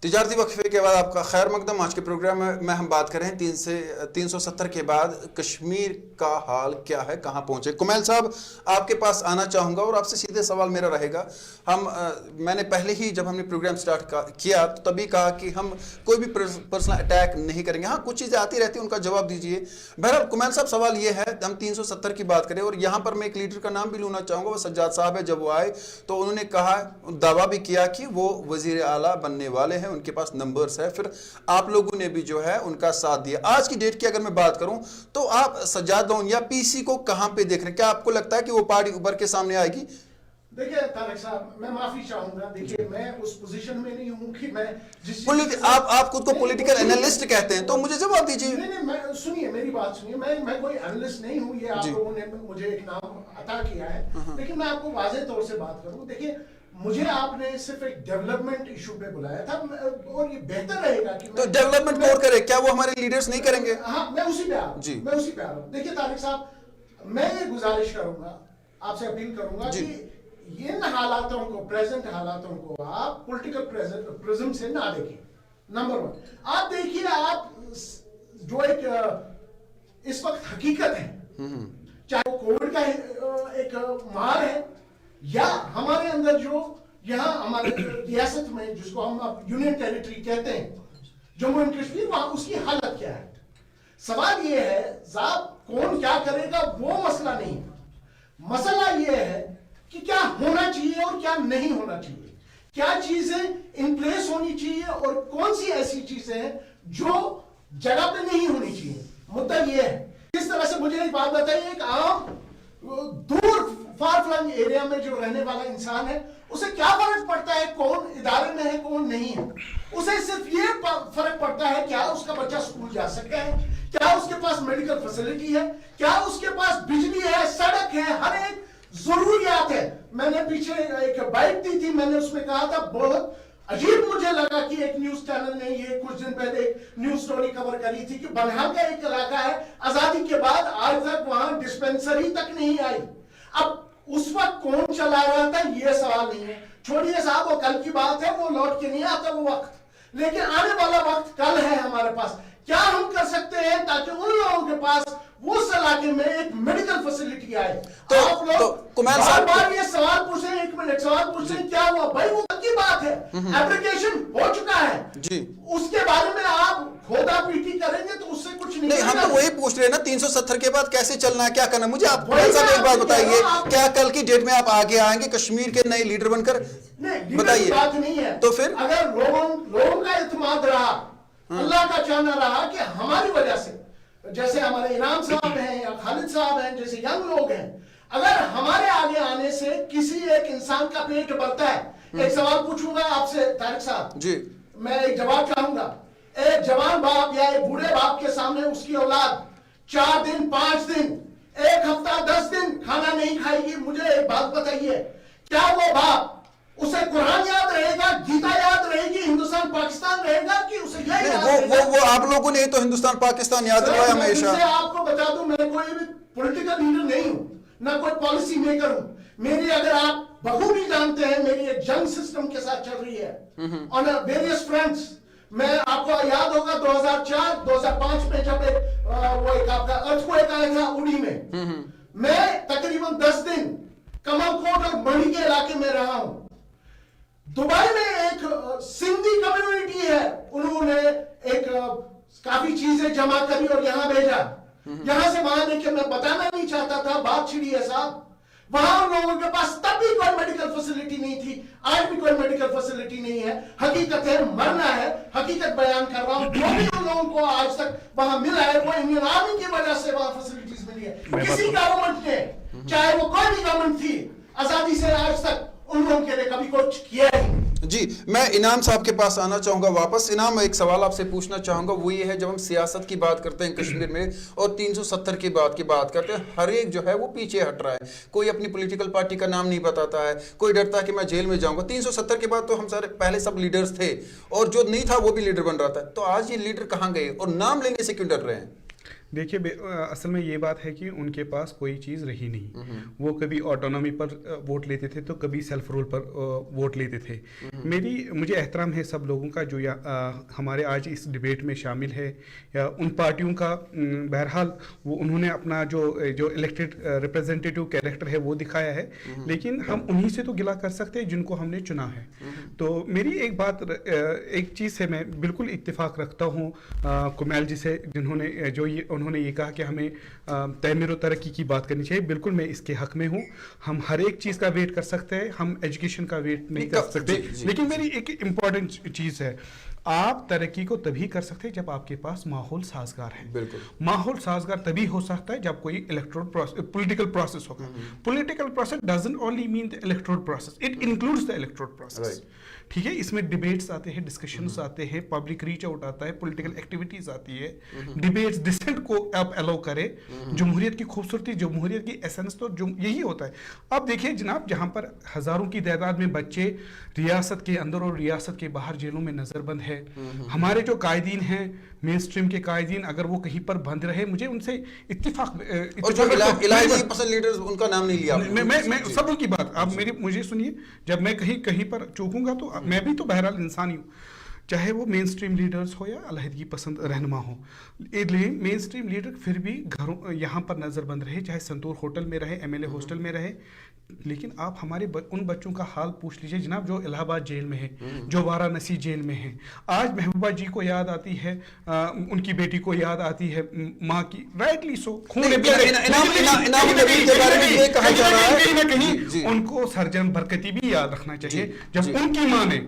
तिजारती वक्फे के बाद आपका खैर मकदम। आज के प्रोग्राम में हम बात करें 370 के बाद कश्मीर का हाल क्या है, कहां पहुंचे। कुमैल साहब, आपके पास आना चाहूंगा और आपसे सीधे सवाल मेरा रहेगा। मैंने पहले ही जब हमने प्रोग्राम स्टार्ट किया तो तभी कहा कि हम कोई भी पर्सनल अटैक नहीं करेंगे। हाँ, कुछ चीजें आती रहती हैं, उनका जवाब दीजिए। बहरहाल कुमैल साहब, सवाल ये है, हम 370 की बात करें और यहाँ पर मैं एक लीडर का नाम भी लूना चाहूंगा, वो सज्जाद साहब है। जब वो आए तो उन्होंने कहा, दावा भी किया कि वो वजीर आला बनने वाले हैं, उनके पास नंबर्स है। फिर आप लोगों ने भी जो है उनका साथ दिया। आज की डेट की अगर मैं बात करूं तो आप सज्जाद लोन या पीसी को कहां पे देख रहे हैं? क्या आपको लगता है कि वो पार्टी उभर के सामने आएगी? देखिए तारिक साहब, मैं माफी चाहूंगा। देखिए, मैं उस पोजीशन में नहीं हूं कि मैं आप खुद को पॉलिटिकल एनालिस्ट कहते हैं, तो मुझे जवाब दीजिए। नहीं, सुनिए मेरी बात सुनिए। मैं कोई एनालिस्ट नहीं हूं, ये आप लोगों ने मुझे एक नाम अता किया है। लेकिन मैं आपको वाज़ेह तौर से बात करूं, देखिए, मुझे आपने सिर्फ एक डेवलपमेंट इशू पे बुलाया था और ये बेहतर रहेगा कि तो डेवलपमेंट कौन करे? क्या वो हमारे लीडर्स नहीं करेंगे? हाँ, मैं उसी पे आ रहा हूं। मैं उसी पे आ रहा हूं। देखिए तारिक साहब, मैं ये गुजारिश करूंगा, आपसे अपील करूंगा कि इन हालातों को, प्रेजेंट हालातों को आप पॉलिटिकल प्रिज्म से ना देखें। नंबर 1, आप देखिए, आप जो एक इस वक्त हकीकत है, चाहे वो कोविड का एक मार है या हमारे अंदर जो यहाँ हमारे रियासत में, जिसको हम अब यूनियन टेरिटरी कहते हैं, जम्मू एंड कश्मीर, वहां उसकी हालत क्या है। सवाल ये है, साहब, कौन क्या करेगा वो मसला नहीं है। मसला ये है कि क्या होना चाहिए और क्या नहीं होना चाहिए, क्या चीजें इन प्लेस होनी चाहिए और कौन सी ऐसी चीजें हैं जो जगह पे नहीं होनी चाहिए। मुद्दा ये है। किस तरह से, मुझे एक बात बताइए, एक आम दूर फार फ्लंग एरिया में जो रहने वाला इंसान है, उसे क्या फर्क पड़ता है कौन इदारे में है कौन नहीं है? उसे सिर्फ ये फर्क पड़ता है क्या उसका बच्चा स्कूल जा सकता है, क्या उसके पास मेडिकल फैसिलिटी है, क्या उसके पास बिजली है, सड़क है, हर एक जरूरियात है। मैंने पीछे एक बाइट दी थी, मैंने उसमें कहा था, बहुत अजीब मुझे लगा कि एक न्यूज चैनल ने ये कुछ दिन पहले एक न्यूज स्टोरी कवर करी थी कि बनिहाल का एक इलाका है, आजादी के बाद आज तक वहां डिस्पेंसरी तक नहीं आई। अब उस वक्त कौन चला रहा था, ये सवाल नहीं है, छोड़िए साहब, वो कल की बात है, वो लौट के नहीं आता वो वक्त। लेकिन आने वाला वक्त कल है हमारे पास। क्या हम कर सकते हैं ताकि उन लोगों के पास उस इलाके में एक मेडिकल फैसिलिटी आए? तो आप लोग कुमार साहब बार ये सवाल पूछे, एक मिनट सवाल पूछे, क्या हुआ भाई? वो की बात है, एप्लीकेशन हो चुका है जी, उसके बारे में आप खोदा पीटी करेंगे तो उससे कुछ नहीं। हम तो वही पूछ रहे हैं ना, 370 के बाद कैसे चलना है, क्या करना है? मुझे आप एक बात बताइए, क्या कल की डेट में आप आगे आएंगे कश्मीर के नए लीडर बनकर? बताइए। बात नहीं है। तो फिर अगर लोगों का इत्मीनान रहा, अल्लाह का चाहना रहा कि हमारी वजह से, जैसे हमारे इनाम साहब हैं या खालिद साहब हैं, जैसे यंग लोग हैं, अगर हमारे आगे आने से किसी एक इंसान का पेट भरता है। एक सवाल पूछूंगा आपसे तारिक साहब जी, मैं एक जवाब चाहूंगा। एक जवान बाप या एक बूढ़े बाप के सामने उसकी औलाद 4 दिन 5 दिन 1 हफ्ता 10 दिन खाना नहीं खाएगी, मुझे एक बात बताइए, क्या वो बाप, उसे कुरान याद रहेगा, गीता याद रहेगी, हिंदुस्तान पाकिस्तान रहेगा कि उसे यह याद रहेगा? वो आप लोगों ने तो हिंदुस्तान पाकिस्तान याद रखा हमेशा। आपको बता दूं, मैं कोई भी पॉलिटिकल लीडर नहीं हूं, ना कोई पॉलिसी मेकर हूं। मेरी, अगर आप बखूबी जानते हैं, मेरी एक जंग सिस्टम के साथ चल रही है ऑन वेरियस फ्रंट्स। मैं, आपको याद होगा 2004-2005 में जब वो एक आपका अर्थक्वेक आया था उड़ी में, मैं तकरीबन 10 दिन कमलकोट और मणि के इलाके में रहा हूं। दुबई में एक सिंधी कम्युनिटी है, उन्होंने एक काफी चीजें जमा करी और यहां भेजा। यहां से वहां देखिए, मैं बताना नहीं चाहता था, बात छिड़ी है साहब, वहां लोगों के पास तब भी कोई मेडिकल फैसिलिटी नहीं थी, आज भी कोई मेडिकल फैसिलिटी नहीं है। हकीकत है, मरना है, हकीकत बयान कर रहा हूं। जो भी उन लोगों को आज तक वहां मिला है, वो इंडियन आर्मी की वजह से वहां फैसिलिटीज मिली है। किसी गवर्नमेंट ने, चाहे वो कोई भी गवर्नमेंट थी, आजादी से आज तक उन लोगों के लिए कभी कुछ किया ही। जी, मैं इनाम साहब के पास आना चाहूंगा वापस। इनाम, एक सवाल आपसे पूछना चाहूंगा, वो ये है, जब हम सियासत की बात करते हैं कश्मीर में और 370 की बात करते हैं, हर एक जो है वो पीछे हट रहा है। कोई अपनी पॉलिटिकल पार्टी का नाम नहीं बताता है, कोई डरता है कि मैं जेल में जाऊंगा। 370 के बाद तो हम सारे पहले सब लीडर्स थे और जो नहीं था वो भी लीडर बन रहा था। तो आज ये लीडर कहाँ गए और नाम लेने से क्यों डर रहे हैं? देखिए असल में ये बात है कि उनके पास कोई चीज़ रही नहीं। वो कभी ऑटोनॉमी पर वोट लेते थे तो कभी सेल्फ रूल पर वोट लेते थे। मुझे एहतराम है सब लोगों का जो हमारे आज इस डिबेट में शामिल है, या उन पार्टियों का। बहरहाल वो उन्होंने अपना जो इलेक्टेड रिप्रेजेंटेटिव कैरेक्टर है वो दिखाया है, लेकिन हम उन्हीं से तो गिला कर सकते हैं जिनको हमने चुना है। तो मेरी एक बात, एक चीज़ से मैं बिल्कुल इत्तेफाक रखता हूँ कुमैल जी से, जिन्होंने उन्होंने ये कहा कि हमें तमीर और तरक्की की बात करनी चाहिए। बिल्कुल मैं इसके हक में हूँ। हम हर एक चीज़ का वेट कर सकते हैं, हम एजुकेशन का वेट नहीं कर सकते। लेकिन मेरी एक इम्पॉर्टेंट चीज़ है, आप तरक्की को तभी कर सकते हैं जब आपके पास माहौल साजगार है। बिल्कुल, माहौल साजगार तभी हो सकता है जब कोई पॉलिटिकल प्रोसेस होगा। Political process doesn't only mean the electoral process, it includes the electoral process. ठीक है, इसमें डिबेट्स आते हैं, डिस्कशंस आते हैं, पब्लिक रीच आउट आता है, पॉलिटिकल एक्टिविटीज आती है, डिबेट्स, डिसेंट को आप अलाउ करें। जमहूरियत की खूबसूरती, जमहूरियत की एसेंस तो यही होता है। अब देखिए जनाब, जहाँ पर हजारों की तादाद में बच्चे रियासत के अंदर और रियासत के बाहर जेलों में नजरबंद है। हमारे जो कायदीन हैं, मेन स्ट्रीम के कायदीन, अगर वो कहीं पर बंद रहे, मुझे उनसे और जो इलाही पसंद लीडर्स, उनका नाम नहीं लिया। मैं सब की बात, आप मुझे सुनिए, जब मैं कहीं पर चूकूंगा तो मैं भी तो बहरहाल इंसान ही हूँ, चाहे वो मेन स्ट्रीम लीडर्स हो या अलहदगी पसंद रहनुमा हो। इसलिए मेन स्ट्रीम लीडर फिर भी घरों यहाँ पर नज़रबंद रहे, चाहे संतूर होटल में रहे, MLA हॉस्टल में रहे। लेकिन आप हमारे उन बच्चों का हाल पूछ लीजिए जनाब, जो इलाहाबाद जेल में है, जो वाराणसी जेल में है। आज महबूबा जी को याद आती है, उनकी बेटी को याद आती है माँ की, राइटली सो। कहीं उनको सर्जन बरकती भी याद रखना चाहिए, जब उनकी माँ ने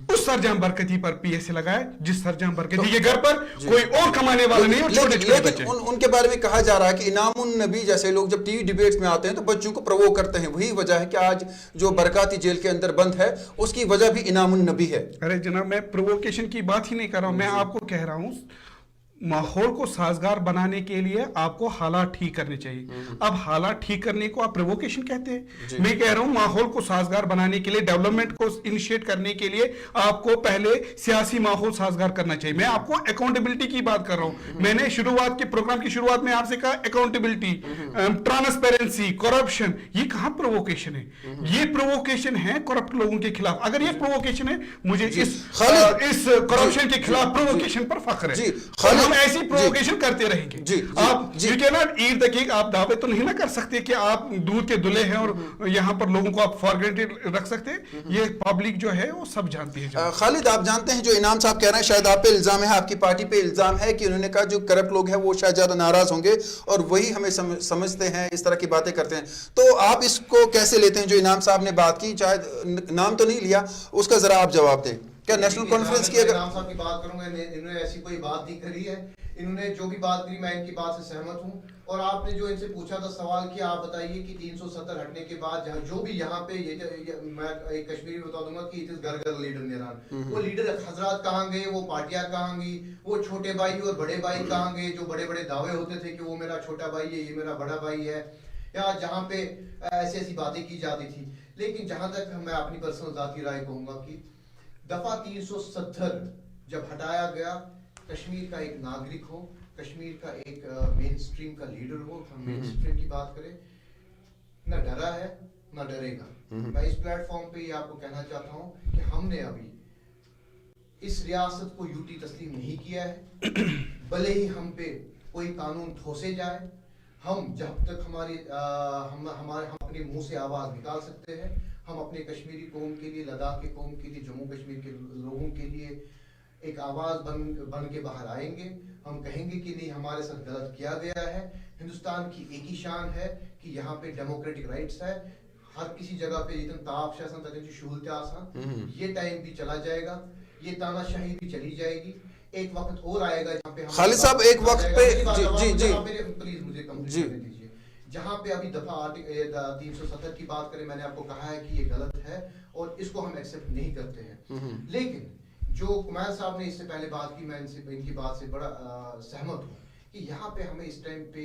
उस सर्जन बरकती पर PSA लगाया, जिस सर्जन बरकती के घर पर कोई और कमाने वाला नहीं और छोटे-छोटे बच्चे। उनके बारे में कहा जा रहा है कि इनामुन नबी जैसे लोग जब टीवी डिबेट्स में आते हैं तो बच्चों को प्रोवोक करते हैं। वही वजह है कि आज जो बरकाती जेल के अंदर बंद है, उसकी वजह भी इनामुन नबी है। अरे जनाब, मैं प्रोवोकेशन की बात ही नहीं कर रहा हूं, मैं आपको कह रहा हूं माहौल को साजगार बनाने के लिए आपको हालात ठीक करने चाहिए। अब हालात ठीक करने को आप प्रोवोकेशन कहते हैं। मैं कह रहा हूं माहौल को साजगार बनाने के लिए, डेवलपमेंट को इनिशिएट करने के लिए आपको पहले सियासी माहौल साजगार करना चाहिए। मैं आपको अकाउंटेबिलिटी की बात कर रहा हूं। मैंने प्रोग्राम की शुरुआत में आपसे कहा अकाउंटेबिलिटी, ट्रांसपेरेंसी, करप्शन, ये कहां प्रोवोकेशन है? ये प्रोवोकेशन है करप्ट लोगों के खिलाफ। अगर ये प्रोवोकेशन है, मुझे इस करप्शन के खिलाफ प्रोवोकेशन पर फख्र है। ऐसी प्रोवोकेशन करते रहेंगे। आप ईट द केक, आप दावे तो नहीं ना कर सकते कि आप दूध के दुल्हे हैं और यहाँ पर लोगों को आप फॉर ग्रांटेड रख सकते हैं। ये पब्लिक जो है वो सब जानती है। खालिद, आप जानते हैं जो इनाम साहब कह रहे हैं, शायद आप पे इल्जाम है, आपकी पार्टी पे इल्जाम है कि उन्होंने कहा जो करप्ट लोग हैं वो शायद ज्यादा नाराज होंगे और वही हमें समझते हैं, इस तरह की बातें करते हैं। तो आप इसको कैसे लेते हैं? जो इनाम साहब ने बात की, शायद नाम तो नहीं लिया, उसका जरा आप जवाब दें। क्या नेशनल कॉन्फ्रेंस की, अगर इनाम साहब की बात करूंगा, इन्होंने ऐसी कोई बात नहीं करी है। इन्होंने जो भी बात करी, मैं इनकी बात से सहमत हूं। और आपने जो इनसे पूछा था सवाल कि आप बताइए कि 370 हटने के बाद जहां जो भी यहाँ पे मैं एक कश्मीरी बता दूंगा कि इट इज घर घर लीडर निरान। वो लीडर हजरात कहाँ गए, वो पार्टियां कहाँ गई, वो छोटे भाई और बड़े भाई कहाँ गए, जो बड़े बड़े दावे होते थे कि वो मेरा छोटा भाई है, ये मेरा बड़ा भाई है, या जहाँ पे ऐसी ऐसी बातें की जाती थी। लेकिन जहां तक मैं अपनी पर्सनल जाती राय कहूंगा कि दफा 370 जब हटाया गया, कश्मीर का एक नागरिक हो, कश्मीर का एक मेन स्ट्रीम का लीडर हो, हम मेन स्ट्रीम की बात करें, न डरा है न डरेगा। मैं इस प्लेटफॉर्म पे ये आपको कहना चाहता हूं कि हमने अभी इस रियासत को यूटी तस्लीम नहीं किया है। भले ही हम पे कोई कानून ठोसे जाए, हम जब तक हम अपने मुंह से आवाज निकाल सकते हैं, हम अपने कश्मीरी कौम के लिए, लद्दाख के कौम के लिए, जम्मू कश्मीर के लोगों के लिए एक आवाज बन के बाहर आएंगे। हम कहेंगे कि नहीं, हमारे साथ गलत किया गया है। हिंदुस्तान की एक ही शान है कि यहाँ पे डेमोक्रेटिक राइट्स है। हर किसी जगह पे इतन ताप शासन तक शूलत आसान, ये टाइम भी चला जाएगा, ये तानाशाही भी चली जाएगी। एक वक्त और आएगा जहाँ पे खालिद साहब, एक वक्त पे प्लीज मुझे कंप्लीट करने दीजिए। जहाँ पे अभी दफा 370 की बात करें, मैंने आपको कहा है कि ये गलत है और इसको हम एक्सेप्ट नहीं करते हैं। लेकिन जो कुमैल साहब ने इससे पहले बात की, मैं इनकी बात से बड़ा सहमत हूँ कि यहाँ पे हमें इस टाइम पे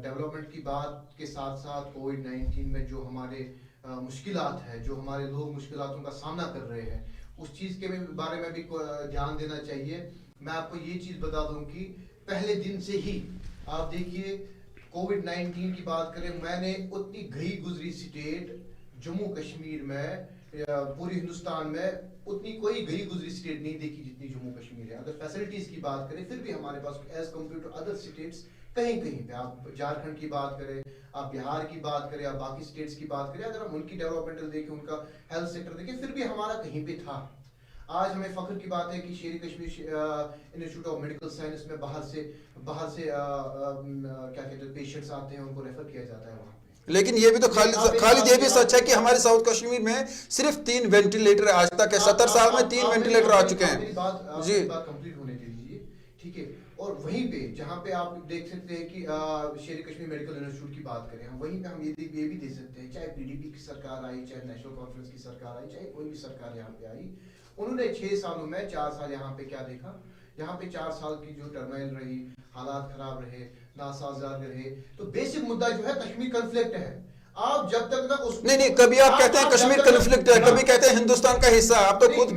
डेवलपमेंट की बात के साथ साथ कोविड-19 में जो हमारे मुश्किलात है, जो हमारे लोग मुश्किलातों का सामना कर रहे हैं, उस चीज़ के बारे में भी ध्यान देना चाहिए। मैं आपको ये चीज़ बता दूं कि पहले दिन से ही आप देखिए कोविड-19 की बात करें, मैंने उतनी घई गुजरी स्टेट जम्मू कश्मीर में या पूरी हिंदुस्तान में उतनी कोई घई गुजरी स्टेट नहीं देखी जितनी जम्मू कश्मीर है। अगर फैसिलिटीज की बात करें फिर भी हमारे पास as compare to other states कहीं कहीं पे, आप झारखंड की बात करें, आप बिहार की बात करें, आप बाकी स्टेट्स की बात करें, अगर हम उनकी डेवलपमेंटल देखें, उनका हेल्थ सेक्टर देखें, फिर भी हमारा कहीं पे था। आज हमें फख्र की बात है कि शेर Kashmir institute of medical science में बाहर से क्या कहते हैं पेशेंट्स आते हैं, उनको रेफर किया जाता है वहाँ पे। लेकिन ये भी तो खालिद ये भी सच है कि हमारे साउथ कश्मीर में सिर्फ 3 वेंटिलेटर आज तक है। 70 साल में 3 वेंटिलेटर आ चुके हैं। जी, बात कंप्लीट होने दीजिए, ठीक है। और वहीं पे जहाँ पे आप देख सकते हैं कि शेर कश्मीर मेडिकल इंस्टीट्यूट की बात करें, हम वहीं पे हम ये भी देख सकते हैं, चाहे पीडीपी की सरकार आई, चाहे नेशनल कॉन्फ्रेंस की सरकार आई, चाहे कोई भी सरकार यहाँ पे आई, उन्होंने 6 सालों में 4 साल यहाँ पे क्या देखा, यहाँ पे 4 साल की जो टर्माइल रही, हालात खराब रहे, नासाजार रहे, तो बेसिक मुद्दा जो है कश्मीर कॉन्फ्लिक्ट है। आप जब तक ना उस नहीं, कभी आप कहते हैं कश्मीर कॉन्फ्लिक्ट है, कभी कहते हैं हिंदुस्तान का हिस्सा, आप तो खुद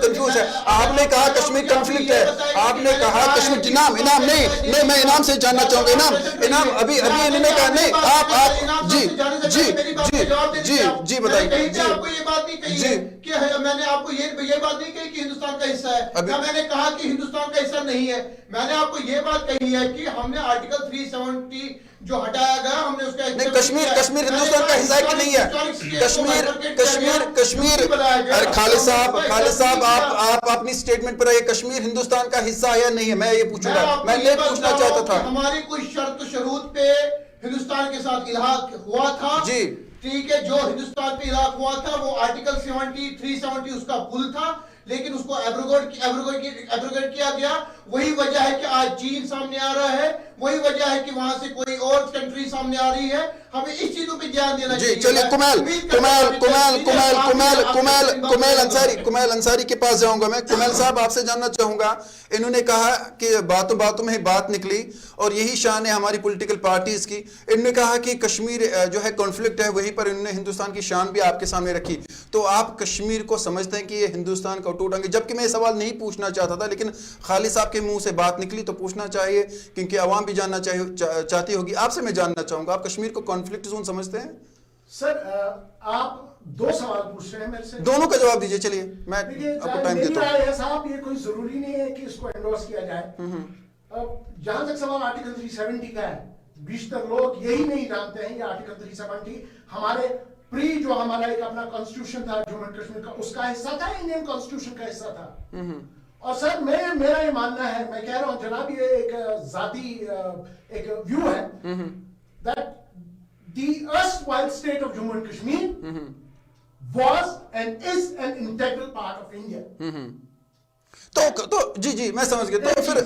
कंफ्यूज है। आपने कहा कश्मीर कॉन्फ्लिक्ट है, आपने कहा कश्मीर इनाम नहीं, मैं इनाम से जानना चाहूंगा। इनाम अभी इन्होंने कहा नहीं, आप जी बताइए। आपको ये बात नहीं कही है कि मैंने आपको ये बात नहीं कही कि हिंदुस्तान का हिस्सा है, या मैंने कहा कि हिंदुस्तान का हिस्सा नहीं है। मैंने आपको ये बात कही है कि हमने आर्टिकल 370 जो हटाया गया, हमने उसका नहीं, कश्मीर हिंदुस्तान का हिस्सा है कि नहीं है? कश्मीर अरे खालिद साहब आप अपनी स्टेटमेंट पर आइए। कश्मीर हिंदुस्तान का हिस्सा है या नहीं है, मैं ये पूछूंगा, मैं ये पूछना चाहता था। हमारी कोई शर्त शरूत पे हिंदुस्तान के साथ इल्हाक हुआ था जी, ठीक है। जो हिंदुस्तान पे इल्हाक हुआ था वो आर्टिकल 370 उसका पुल था, लेकिन उसको एब्रोगेट किया गया। वही वजह है कि आज चीन सामने आ रहा है, वही वजह है कि वहां से कोई और कंट्री सामने आ रही है। हमें इस चीजों पे ध्यान देना चाहिए। चलिए कुमैल अंसारी के पास जाऊंगा मैं। कुमैल साहब, आपसे जानना चाहूंगा, इन्होंने कहा कि बातों बातों में बात निकली और यही शान है हमारी पॉलिटिकल पार्टीज की। इन्होंने कहा कि कश्मीर जो है कॉन्फ्लिक्ट है, वहीं पर इन्होंने हिंदुस्तान की शान भी आपके सामने रखी। तो आप कश्मीर को समझते हैं कि ये हिंदुस्तान का अटूट अंग है? जबकि मैं ये सवाल नहीं पूछना चाहता था, लेकिन खालिद साहब के मुंह से बात निकली तो पूछना चाहिए, क्योंकि आवाम भी जानना चाहती होगी। आपसे मैं जानना चाहूंगा, आप कश्मीर को कॉन्फ्लिक्ट जोन समझते हैं? सर, आप 2 सवाल पूछ रहे हैं मेरे से, दोनों का जवाब दीजिए। चलिए मैं आपको टाइम देता हूं। साहब, ये कोई जरूरी नहीं है कि इसको एंडोर्स किया जाए। जहां तक सवाल आर्टिकल 370 का है, बेशतर लोग यही नहीं जानते हैं, ये आर्टिकल 370 हमारे जो हमारा एक अपना कॉन्स्टिट्यूशन था जम्मू एंड कश्मीर का, उसका हिस्सा था, इंडियन कॉन्स्टिट्यूशन का हिस्सा था। और सर मेरा ये मानना है, मैं कह रहा हूं जनाब, ये एक जाती एक व्यू है, that the erstwhile state of Jammu and Kashmir was and is an integral part of India. तो जी मैं समझ गया। तो फिर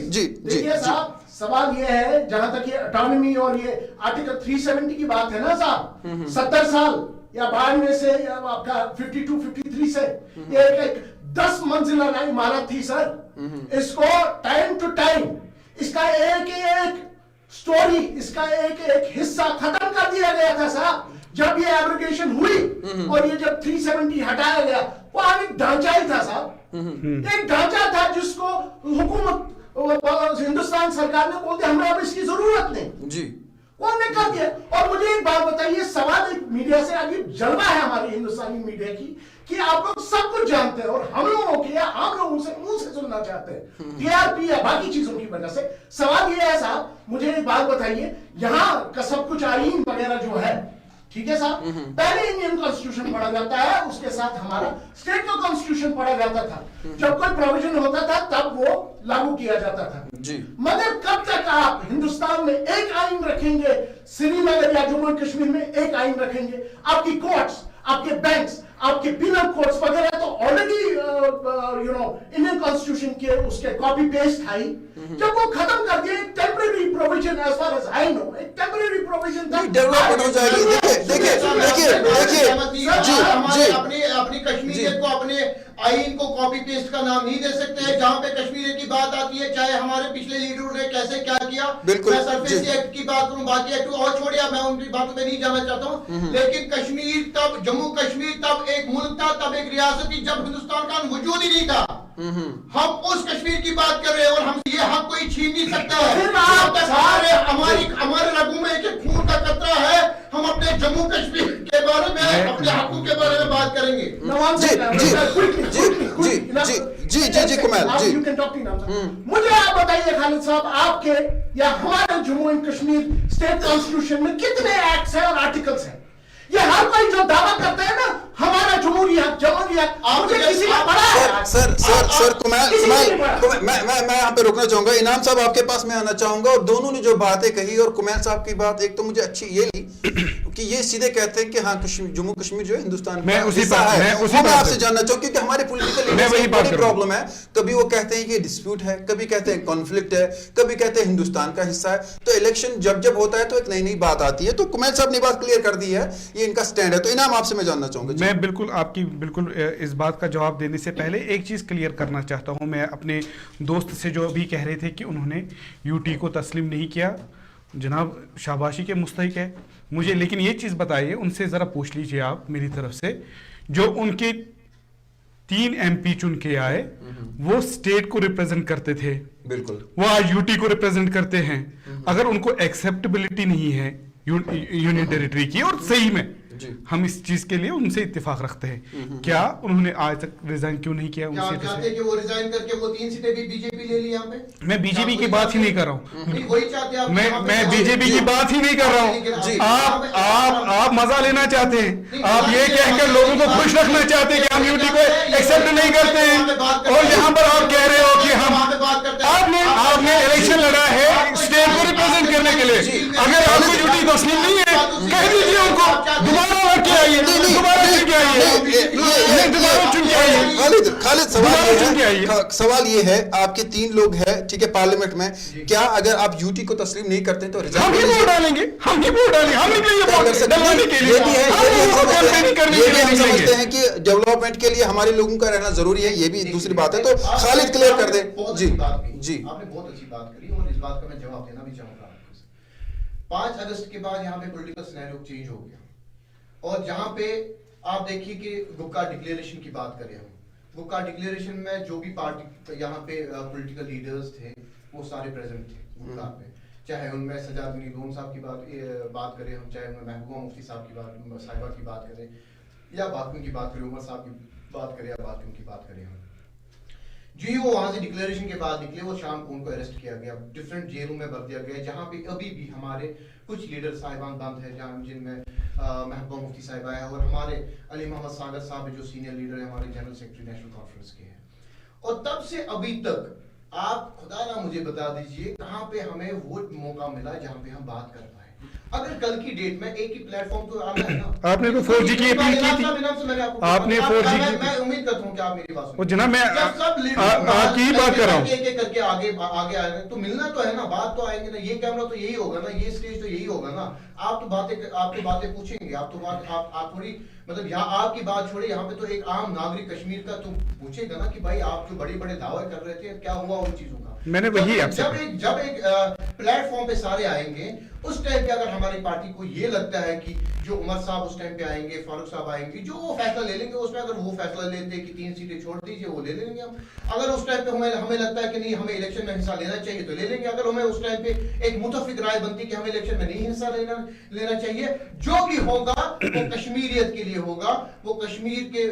जी साहब, सवाल ये है, जहां तक ये ऑटोनॉमी और ये आर्टिकल 370 की बात है ना साहब, 70 साल या बाद में से या आपका 52-53 से ये एक 10 मंजिला इमारत थी सर। इसको टाइम टू टाइम इसका एक स्टोरी, इसका एक हिस्सा खत्म कर दिया गया था साहब। जब ये एब्रोगेशन हुई और ये जब 370 हटाया गया, वो एक ढांचा ही था साहब। एक ढांचा था जिसको हुकूमत हिंदुस्तान सरकार ने बोल दिया हमें अब इसकी जरूरत नहीं जी, वो ने कर दिया। और मुझे एक बात बताइए, सवाल एक मीडिया से अजीब जलवा है हमारी हिंदुस्तानी मीडिया की कि आप लोग सब कुछ जानते हैं और हम लोगों के या आम लोगों से मुंह से सुनना चाहते हैं टीआरपी या बाकी चीजों की वजह से। सवाल ये है साहब, मुझे एक बात बताइए, यहाँ का सब कुछ आईन वगैरह जो है, ठीक है साहब, पहले इंडियन कॉन्स्टिट्यूशन पढ़ा जाता है, उसके साथ हमारा स्टेट का कॉन्स्टिट्यूशन पढ़ा जाता था। जब कोई प्रोविजन होता था तब वो लागू किया जाता था जी। मगर कब तक आप हिंदुस्तान में एक आइन रखेंगे, श्रीनगर या जम्मू एंड कश्मीर में एक आइन रखेंगे? आपकी कोर्ट्स, आपके बैंक्स, आपके पिनल कोड्स वगैरह तो ऑलरेडी इंडियन कॉन्स्टिट्यूशन के उसके कॉपी पेस्ट है। जब वो खत्म कर दिए, temporary provision, as far as I know, एक टेम्परेरी प्रोविजन था, डेवलपमेंट हो जाएगी। देखिए अपनी कश्मीरियत को, अपने आइन को कॉपी पेस्ट का नाम नहीं दे सकते हैं। जहां पे कश्मीरियत की बात आती है, चाहे हमारे पिछले लीडरों ने कैसे क्या किया, मैं सरफेस एक्ट की बात करूं, बाकी एक्ट और छोड़िया, मैं उनकी बातों में नहीं जाना चाहता हूं। लेकिन कश्मीर तब, जम्मू कश्मीर तब एक मुल्क था, तब एक रियासत थी, जब हिंदुस्तान का वजूद ही नहीं था। हम उस कश्मीर की बात कर रहे हैं और हम ये हक कोई छीन नहीं सकता है। फिर आप सारे हमारे रगों में एक खून का कतरा है। हम अपने जम्मू कश्मीर के बारे में, अपने हकों के बारे में बात करेंगे। जी कुमैल जी, मुझे आप बताइए खालिद साहब, आपके या हमारे Jammu and Kashmir state constitution में कितने एक्ट्स हैं और आर्टिकल्स हैं? ये हर कोई जो दावा करता है ना हमारा जमहूरियत, मुझे किसी ने पढ़ा है? सर कुमैल, मैं यहाँ पे रोकना चाहूंगा। इनाम साहब आपके पास मैं आना चाहूंगा, और दोनों ने जो बातें कही और कुमैल साहब की बात एक तो मुझे अच्छी ये ली कि ये सीधे कहते हैं कि हाँ जम्मू कश्मीर जो है हिंदुस्तान का हिस्सा है। मैं आपसे जानना चाहूँ क्योंकि हमारे पॉलिटिकल बड़ी प्रॉब्लम है, कभी वो कहते हैं कि डिस्प्यूट है, कभी कहते हैं कॉन्फ्लिक्ट है, कभी कहते हैं हिंदुस्तान का हिस्सा है। तो इलेक्शन जब होता है तो एक नई नई बात आती है। तो कुमैल साहब ने बात क्लियर कर दी है, ये इनका स्टैंड है। तो इनाम आपसे मैं जानना चाहूंगा। मैं बिल्कुल आपकी बिल्कुल इस बात का जवाब देने से पहले एक चीज़ क्लियर करना चाहता हूं। मैं अपने दोस्त से जो भी कह रहे थे कि उन्होंने यूटी को तस्लीम नहीं किया, जनाब शाबाशी के मुस्तहिक है मुझे, लेकिन ये चीज़ बताइए, उनसे ज़रा पूछ लीजिए आप मेरी तरफ से, जो उनके 3 MP चुन के आए वो स्टेट को रिप्रेजेंट करते थे, बिल्कुल वो आज यूटी को रिप्रेजेंट करते हैं। अगर उनको एक्सेप्टेबिलिटी नहीं है यूनियन टेरिटरी की, और सही में हम इस चीज के लिए उनसे इत्तेफाक रखते हैं, क्या उन्होंने आज तक रिजाइन क्यों नहीं किया? क्या चाहते कि वो रिजाइन करके वो 3 सीटें भी बीजेपी ले ली यहाँ पे? मैं बीजेपी की बात ही नहीं कर रहा हूँ, वही चाहते हैं मैं बीजेपी की बात ही नहीं कर रहा हूँ। आप मजा लेना चाहते हैं, आप ये कहकर लोगों को खुश रखना चाहते हैं कि हम यूटी को एक्सेप्ट नहीं करते हैं, और यहाँ पर आप कह रहे हो कि हम आपने इलेक्शन लड़ा है स्टेट को रिप्रेजेंट करने के लिए। अगर आपको यूटी तस्लीम नहीं है, कह दीजिए उनको दोबारा लड़ के आइए, दोबारा चुन के आइए। खालिद सवाल ये है, आपके 3 लोग हैं ठीक है पार्लियामेंट में, क्या अगर आप यूटी को तस्लीम नहीं करते तो हम ही वोट डालेंगे, हम निकलेंगे वोट डलवाने के लिए। ये भी हम समझते हैं कि डेवलपमेंट के लिए हमारे लोगों का रहना जरूरी है, ये भी दूसरी बात है। तो खालिद क्लियर कर दे। जी जी, आपने बहुत अच्छी बात करी और इस बात का मैं जवाब देना भी चाहूंगा। 5 अगस्त के बाद यहाँ पे पॉलिटिकल सिनेरियो चेंज हो गया, और जहां पे आप देखिए कि गुक्का डिक्लेरेशन की बात करें, हम गुक्का डिक्लेरेशन में जो भी पार्टी यहाँ पे पॉलिटिकल लीडर्स थे वो सारे प्रेजेंट थे गुक्का पे, चाहे उनमें सजाद गनी लोन साहब की बात करें हम, चाहे उनमें महबूबा मुफ्ती साहब की बात करें, या बाकियों की बात करें, उमर साहब की बात करें, या बाकियों की बात करें हम। जी वो वहां से डिक्लेरेशन के बाद निकले, वो शाम को उनको अरेस्ट किया गया, डिफरेंट जेलों में भर दिया गया, जहां पे अभी भी हमारे कुछ लीडर साहिबान बंद है, जहां जिनमें महबूबा मुफ्ती साहिबा है, और हमारे अली मोहम्मद सागर साहब जो सीनियर लीडर है, हमारे जनरल सेक्रेटरी नेशनल कॉन्फ्रेंस के हैं। और तब से अभी तक आप खुदा ना मुझे बता दीजिए कहां पे हमें वो मौका मिला जहां पे हम बात कर पाए। अगर कल की डेट में एक ही प्लेटफॉर्म तो आना है ना। आपने तो 4G की अपील की थी, आपने 4G की, मैं उम्मीद करता हूं कि आप मेरी बात सुनें। जनाब मैं आपकी ही बात कर रहा हूं, एक करके आगे आ रहे, तो मिलना तो है ना, बात तो आएंगे ना, ये कैमरा तो यही होगा ना, ये स्टेज तो यही होगा ना। आप तो बातें पूछेंगे, आप तो बात आप थोड़ी मतलब यहाँ आपकी बात छोड़े, यहाँ पे तो एक आम नागरिक कश्मीर का तो पूछेगा ना कि भाई आप जो बड़े बड़े दावे कर रहे थे क्या हुआ उन चीजों का। मैंने वही जब एक प्लेटफॉर्म पे सारे आएंगे, उस टाइम पे अगर हमारी पार्टी को ये लगता है कि जो उमर साहब उस टाइम पे आएंगे, फारूक साहब आएंगे, जो वो फैसला ले लेंगे उसमें, अगर वो फैसला लेते कि 3 सीटें छोड़ दीजिए, वो ले लेंगे हम। अगर उस टाइम पे हमें लगता है कि नहीं हमें इलेक्शन में हिस्सा लेना चाहिए तो ले लेंगे। अगर हमें उस टाइम पे एक मुतफिक राय बनती कि हमें इलेक्शन में नहीं हिस्सा लेना चाहिए, जो भी होगा वो कश्मीरियत के लिए होगा, वो कश्मीर के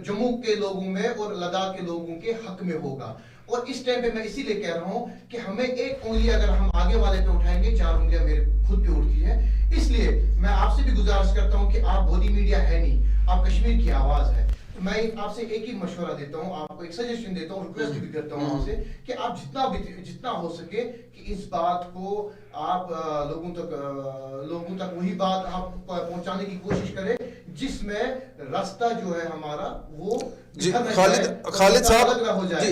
जम्मू के लोगों में और लद्दाख के लोगों के हक में होगा। और इस टाइम पे मैं इसीलिए कह रहा हूं कि हमें एक उंगली अगर हम आगे वाले पे उठाएंगे, 4 उंगलियां मेरे खुद पे उठती है। इसलिए मैं आपसे भी गुजारिश करता हूं कि आप मोदी मीडिया है नहीं, आप कश्मीर की आवाज है। तो मैं आपसे एक ही मशवरा देता हूं, आपको एक सजेशन देता हूं, रिक्वेस्ट भी करता हूं आपसे कि आप जितना हो सके कि इस बात को आप लोगों तक वही बात आप पहुंचाने की कोशिश करें जिसमें रास्ता जो है हमारा वो जी खालिद साहब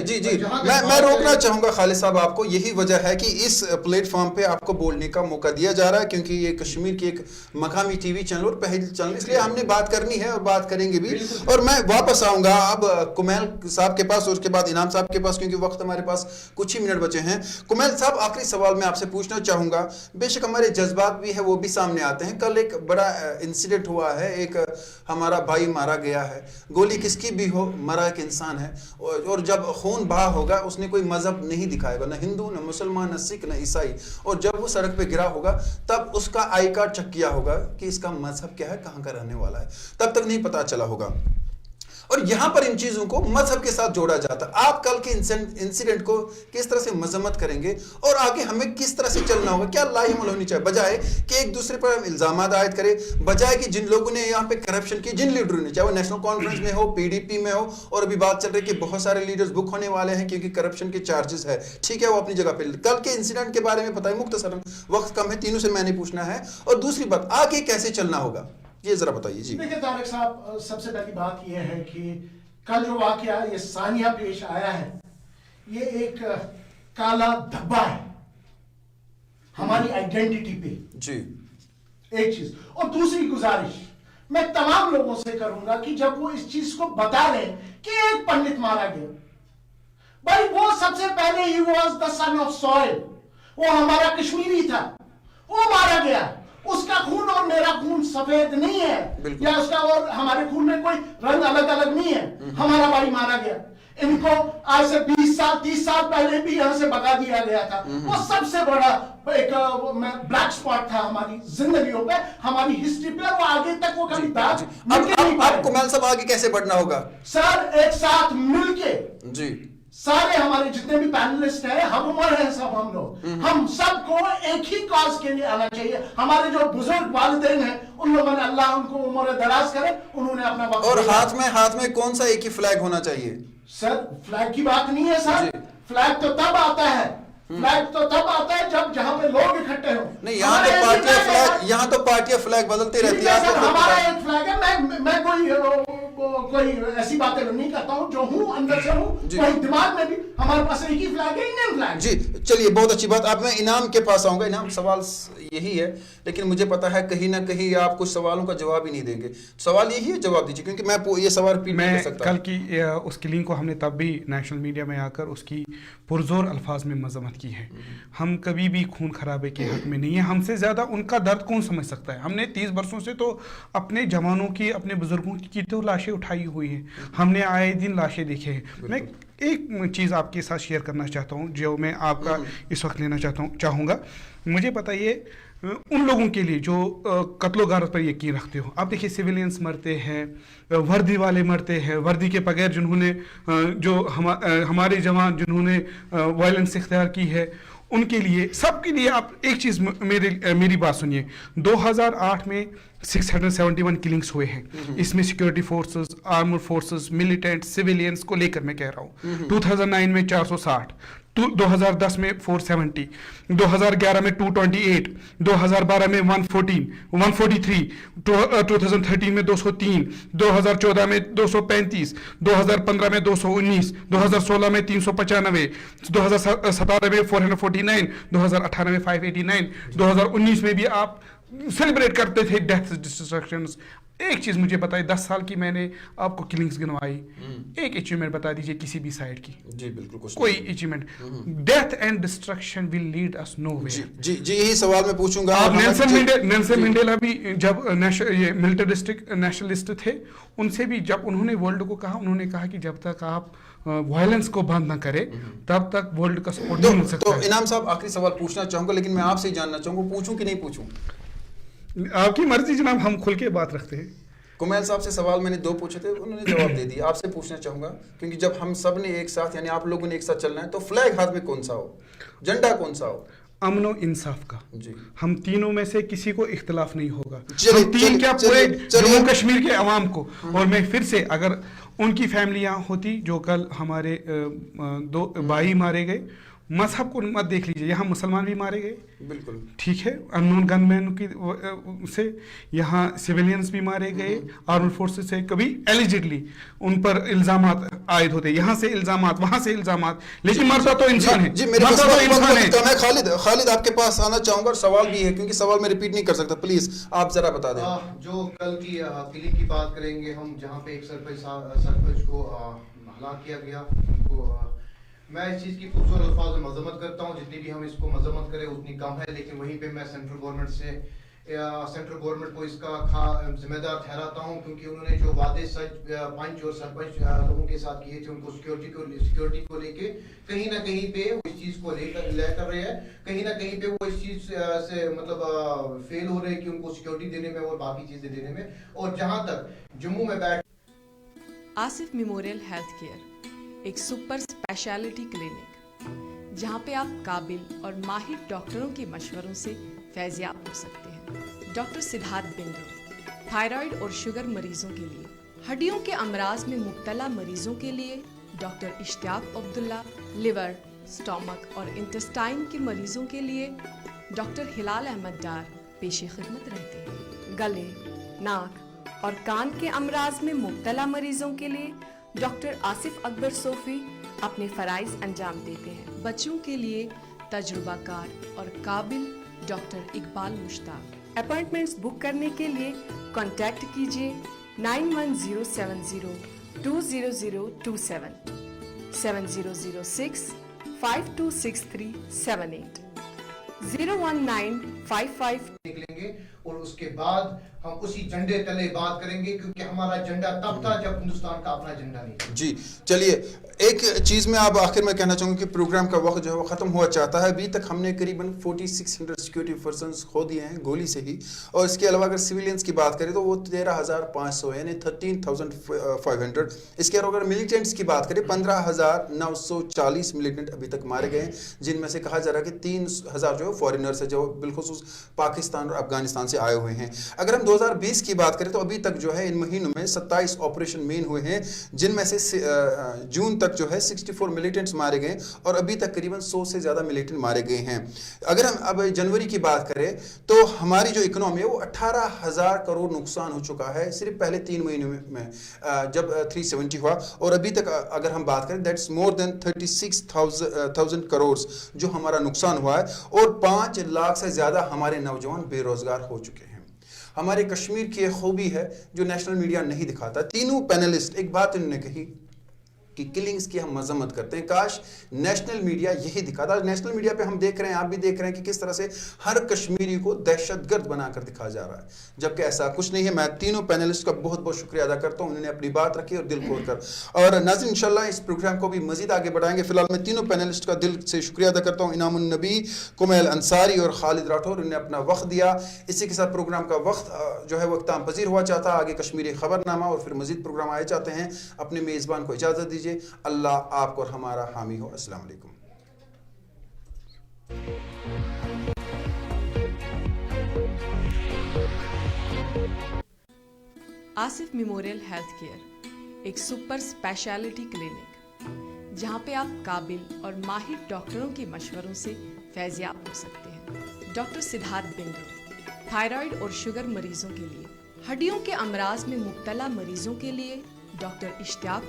जी मैं रोकना चाहूंगा खालिद साहब आपको। यही वजह है कि इस प्लेटफॉर्म पे आपको बोलने का मौका दिया जा रहा है, क्योंकि ये कश्मीर की एक मकामी टीवी चैनल और पहल चैनल, इसलिए हमने बात करनी है और बात करेंगे भी। और मैं वापस आऊंगा, अब कुमैल साहब आपके पास और उसके बाद इनाम साहब के पास, क्योंकि वक्त हमारे पास कुछ ही मिनट बचे हैं। कुमैल साहब, आखिरी सवाल मैं आपसे पूछना चाहूंगा, बेशक हमारे जज्बात भी है वो भी सामने आते हैं। कल एक बड़ा इंसिडेंट हुआ है, एक हमारा भाई मारा गया है, गोली किसकी भी हो, मरा एक इंसान है, और जब खून बहा होगा उसने कोई मजहब नहीं दिखाएगा, न हिंदू न मुसलमान न सिख न ईसाई, और जब वो सड़क पे गिरा होगा तब उसका आई कार्ड चेक किया होगा कि इसका मजहब क्या है, कहाँ का रहने वाला है, तब तक नहीं पता चला होगा। और यहां पर इन चीजों को मजहब के साथ जोड़ा जाता है। आप कल के इंसिडेंट को किस तरह से मजम्मत करेंगे और आगे हमें किस तरह से चलना होगा, क्या लाहिमल होनी चाहिए, बजाय कि एक दूसरे पर हम इल्जाम आयद करें, बजाय कि जिन लोगों ने यहाँ पे करप्शन की, जिन लीडरों ने, चाहे वो नेशनल कॉन्फ्रेंस में हो, पीडीपी में हो, और अभी बात चल रही है कि बहुत सारे लीडर्स बुक होने वाले हैं क्योंकि करप्शन के चार्जेस है, ठीक है, वो अपनी जगह पे। कल के इंसिडेंट के बारे में बताइए मुख्तसरन, वक्त कम है, तीनों से मैंने पूछना है, और दूसरी बात आगे कैसे चलना होगा ये जरा बताइए जी। देखिए तारिक साहब, सबसे पहली बात यह है कि कल जो वाकया ये सानिया पेश आया है, ये एक काला धब्बा है हमारी आइडेंटिटी पे जी, एक चीज। और दूसरी गुजारिश मैं तमाम लोगों से करूंगा कि जब वो इस चीज को बता रहे कि एक पंडित मारा गया, भाई वो सबसे पहले he was the son of soil, वो हमारा कश्मीरी था, वो मारा गया, उसका खून और मेरा खून सफेद नहीं है, या उसका और हमारे खून में कोई रंग अलग अलग नहीं है, हमारा भाई मारा गया। इनको आज से 20 साल 30 साल पहले भी यहाँ से भगा दिया गया था। वो सबसे बड़ा एक ब्लैक स्पॉट था हमारी जिंदगियों पे, हमारी हिस्ट्री पे, और वो आगे तक वो कभी दाग अब कुमैल साहब आगे कैसे बढ़ना होगा सर? एक साथ मिलके जी, सारे हमारे जितने भी पैनलिस्ट हैं, हम उम्र हैं सब, हम लोग, हम सबको एक ही कॉज के लिए आना चाहिए। हमारे जो बुजुर्ग वालिदैन हैं, उन लोगों ने, अल्लाह उनको उम्र दराज करे, उन्होंने अपना वक्त, और हाथ में कौन सा एक ही फ्लैग होना चाहिए? सर फ्लैग की बात नहीं है सर, फ्लैग तो तब आता है, फ्लैग तो तब आता है जब जहां पे लोग इकट्ठे हो। नहीं, यहाँ तो पार्टियां फ्लैग बदलती रहती है। हमारा एक फ्लैग है, मैं कोई ऐसी बातें नहीं करता हूँ, जो हूँ अंदर से हूँ, वही दिमाग में भी हमारे पास एक ही फ्लैग है, इंडियन फ्लैग जी। चलिए, बहुत अच्छी बात। अब मैं इनाम के पास आऊंगा। इनाम, सवाल यही है, लेकिन मुझे पता है कहीं ना कहीं आप कुछ सवालों का जवाब ही नहीं देंगे। सवाल यही है, जवाब दीजिए, क्योंकि मैं ये सवाल रिपीट नहीं कर सकता। कल की उस किलिंग को हमने तब भी नेशनल मीडिया में आकर उसकी पुरजोर अल्फाज में मजम्मत की है। हम कभी भी खून खराबे के हक में नहीं है। हमसे ज्यादा उनका दर्द कौन समझ सकता है? हमने 30 वर्षों से तो अपने जवानों की, अपने बुजुर्गों की तो लाशें उठाई हुई हैं, हमने आए दिन लाशें देखे हैं। मैं एक चीज़ आपके साथ शेयर करना चाहता हूँ, जो मैं आपका इस वक्त लेना चाहूँगा। मुझे बताइए उन लोगों के लिए जो कत्लो गारत पर यकीन रखते हो। आप देखिए, सिविलियंस मरते हैं, वर्दी वाले मरते हैं, वर्दी के बगैर जिन्होंने जो हमारे जवान जिन्होंने वायलेंस इख्तियार की है, उनके लिए, सबके लिए आप एक चीज़ मेरी बात सुनिए। 2008 में 671 किलिंग्स हुए हैं। इसमें security forces, armour forces, militant, civilians को लेकर मैं कह रहा हूँ। 2009 में 460, 2010 में 470, 2011 में 228, 2012 में 143, 2013 में 203, 2014 में 235, 2015 में 219, 2016 में 395, 2017 में 449, 2018 में 589, 2019 में भी आप सेलिब्रेट करते थे डेथ डिस्ट्रक्शंस। एक चीज मुझे बताइए, 10 साल की मैंने आपको किलिंग्स गिनवाई, एक अचीवमेंट बता दीजिए किसी भी साइड की। जी बिल्कुल, कोई achievement. Death and destruction will lead us nowhere. जी जी, यही सवाल मैं पूछूंगा। आप नेल्सन मंडेला भी जब ये मिलिटरिस्टिक नेशनलिस्ट थे, उनसे भी जब उन्होंने वर्ल्ड को कहा, उन्होंने कहा कि जब तक आप वायलेंस को बंद ना करें तब तक वर्ल्ड का सपोर्ट नहीं मिल सकता। तो इनाम साहब, आखिरी सवाल पूछना चाहूंगा, लेकिन मैं आपसे ही जानना चाहूंगा, पूछूं कि नहीं पूछूं? आपकी मर्जी जनाब, हम खुल के बात रखते हैं। कुमैल साहब से सवाल मैंने 2 पूछे थे, उन्होंने जवाब दे दिया। आपसे पूछना चाहूंगा, क्योंकि जब हम सब ने एक साथ, यानी आप लोगों ने एक साथ चलना है, तो फ्लैग हाथ में कौन सा हो, झंडा कौन सा हो? अमन इंसाफ का जी। हम तीनों में से किसी को इख्तिलाफ नहीं होगा। हम तीन क्या, पूरे जम्मू कश्मीर के अवाम को। और मैं फिर से, अगर उनकी फैमिलियां होती जो कल हमारे 2 भाई मारे गए, मजहब को मत देख लीजिए, यहाँ मुसलमान भी मारे गए, बिल्कुल ठीक है, अननोन गनमैन की से, यहाँ सिविलियंस भी मारे गए, आर्मड फोर्सेस से कभी एलिजिडली उन पर इल्जामात आयद होते, यहाँ से इल्जामात, वहाँ से इल्जामात, लेकिन मरता तो इंसान है। जी, मेरे पास तो इंसान है। तो मैं खालिद आपके पास आना चाहूंगा, और सवाल भी है, क्योंकि सवाल मैं रिपीट नहीं कर सकता, प्लीज आप जरा बता दें। जो कल की किलिंग की बात करेंगे हम, जहाँ पे एक सरपंच को हलाक किया गया। उनको मैं इस चीज़ की खूबसूरत अल्फाज में मजम्मत करता हूँ, जितनी भी हम इसको मजम्मत करें उतनी कम है। लेकिन वहीं पे मैं सेंट्रल गवर्नमेंट को इसका जिम्मेदार ठहराता हूँ, क्योंकि उन्होंने जो वादे पंच और सरपंच लोगों के साथ किए थे, उनको सिक्योरिटी को लेके कहीं ना कहीं पे वो इस चीज़ को लेकर रहे हैं, कहीं ना कहीं पे वो इस चीज़ से मतलब फेल हो रहे हैं कि उनको सिक्योरिटी देने में और बाकी चीज़ें देने में। और जहाँ तक जम्मू में बैठ आसिफ मेमोरियल हेल्थ केयर एक सुपर स्पेशलिटी क्लिनिक, जहां पे आप काबिल और माहिर डॉक्टरों के मशवरों से फैज़याब हो सकते हैं। डॉक्टर सिद्धार्थ बिंद्रो थायराइड और शुगर मरीजों के लिए, हड्डियों के अमराज में मुब्तला मरीजों के लिए doctor Ishtiaq Abdullah, liver, stomach और इंटेस्टाइन के मरीजों के लिए डॉक्टर हिलाल अहमद डार पेशे खिदमत रहते हैं। गले, नाक और कान के अमराज में मुब्तला मरीजों के लिए डॉक्टर आसिफ अकबर सोफी अपने फराइज अंजाम देते हैं। बच्चों के लिए तजुर्बाकार और काबिल doctor Iqbal Mushtaq. Appointments book करने के लिए कांटेक्ट कीजिए 9107020027 7006 526378 01955 निकलेंगे। और उसके बाद हम उसी झंडे तले बात करेंगे, क्योंकि हमारा झंडा तब था जब हिंदुस्तान का अपना झंडा नहीं था। जी चलिए, एक चीज़ मैं अब आखिर में कहना चाहूँगा कि प्रोग्राम का वक्त जो है वो ख़त्म हुआ चाहता है। अभी तक हमने करीबन 4600 सिक्योरिटी पर्सनस खो दिए हैं गोली से ही, और इसके अलावा अगर सिविलियंस की बात करें तो वो 13,500 यानी 13,500। इसके अलावा अगर मिलिटेंट्स की बात करें 15,940 मिलिटेंट अभी तक मारे गए हैं, जिनमें से कहा जा रहा है कि 3,000 जो है फॉरेनर्स है, जो बिलखुसूस पाकिस्तान और अफगानिस्तान से आए हुए हैं। अगर हम 2020 की बात करें तो अभी तक जो है इन महीनों में 27 ऑपरेशन मेन हुए हैं, जिनमें से जून तक जो है 64 मिलिटेंट्स मारे गए और अभी तक करीबन 100 से ज़्यादा मिलिटेंट मारे गए हैं। अगर हम अब जनवरी की बात करें तो हमारी जो इकोनॉमी है वो 18,000 करोड़ नुकसान हो चुका है सिर्फ पहले 3 महीनों में, जब 370 हुआ, और अभी तक अगर हम बात करें दैट्स मोर देन 36,000 करोड़ जो हमारा नुकसान हुआ है, और 5 लाख से ज़्यादा हमारे नौजवान बेरोजगार हो चुके हैं। हमारे कश्मीर की एक खूबी है जो नेशनल मीडिया नहीं दिखाता। तीनों पैनलिस्ट एक बात इन्होंने कही कि किलिंग्स की हम मजम्मत करते हैं, काश नेशनल मीडिया यही दिखाता। नेशनल मीडिया पे हम देख रहे हैं, आप भी देख रहे हैं कि किस तरह से हर कश्मीरी को दहशतगर्द बनाकर दिखाया जा रहा है, जबकि ऐसा कुछ नहीं है। मैं तीनों पैनलिस्ट का बहुत बहुत शुक्रिया अदा करता हूं, उन्होंने अपनी बात रखी और दिल खोल कर। और नाज़रीन, इंशाल्लाह इस प्रोग्राम को भी मजीद आगे बढ़ाएंगे। फिलहाल मैं तीनों पैनलिस्ट का दिल से शुक्रिया अदा करता हूँ, इनामुन नबी, कुमैल अंसारी और खालिद राठौर, उन्होंने अपना वक्त दिया। इसी के साथ प्रोग्राम का वक्त जो है वो इख्तिताम पजीर हुआ चाहता है। आगे कश्मीरी खबरनामा और फिर मजीद प्रोग्राम आए चाहते हैं। अपने मेज़बान को इजाज़त दीजिए। अल्लाह आपको और हमारा हामी हो। अस्सलाम वालेकुम। आसिफ मेमोरियल हेल्थ केयर एक सुपर स्पेशलिटी क्लिनिक, जहां पे आप काबिल और माहिर डॉक्टरों के मशवरों से फैज़याब हो सकते हैं। डॉक्टर सिद्धार्थ बिंद्रो थायराइड और शुगर मरीजों के लिए, हड्डियों के अमराज में मुब्तला मरीजों के लिए डॉक्टर इश्तियाक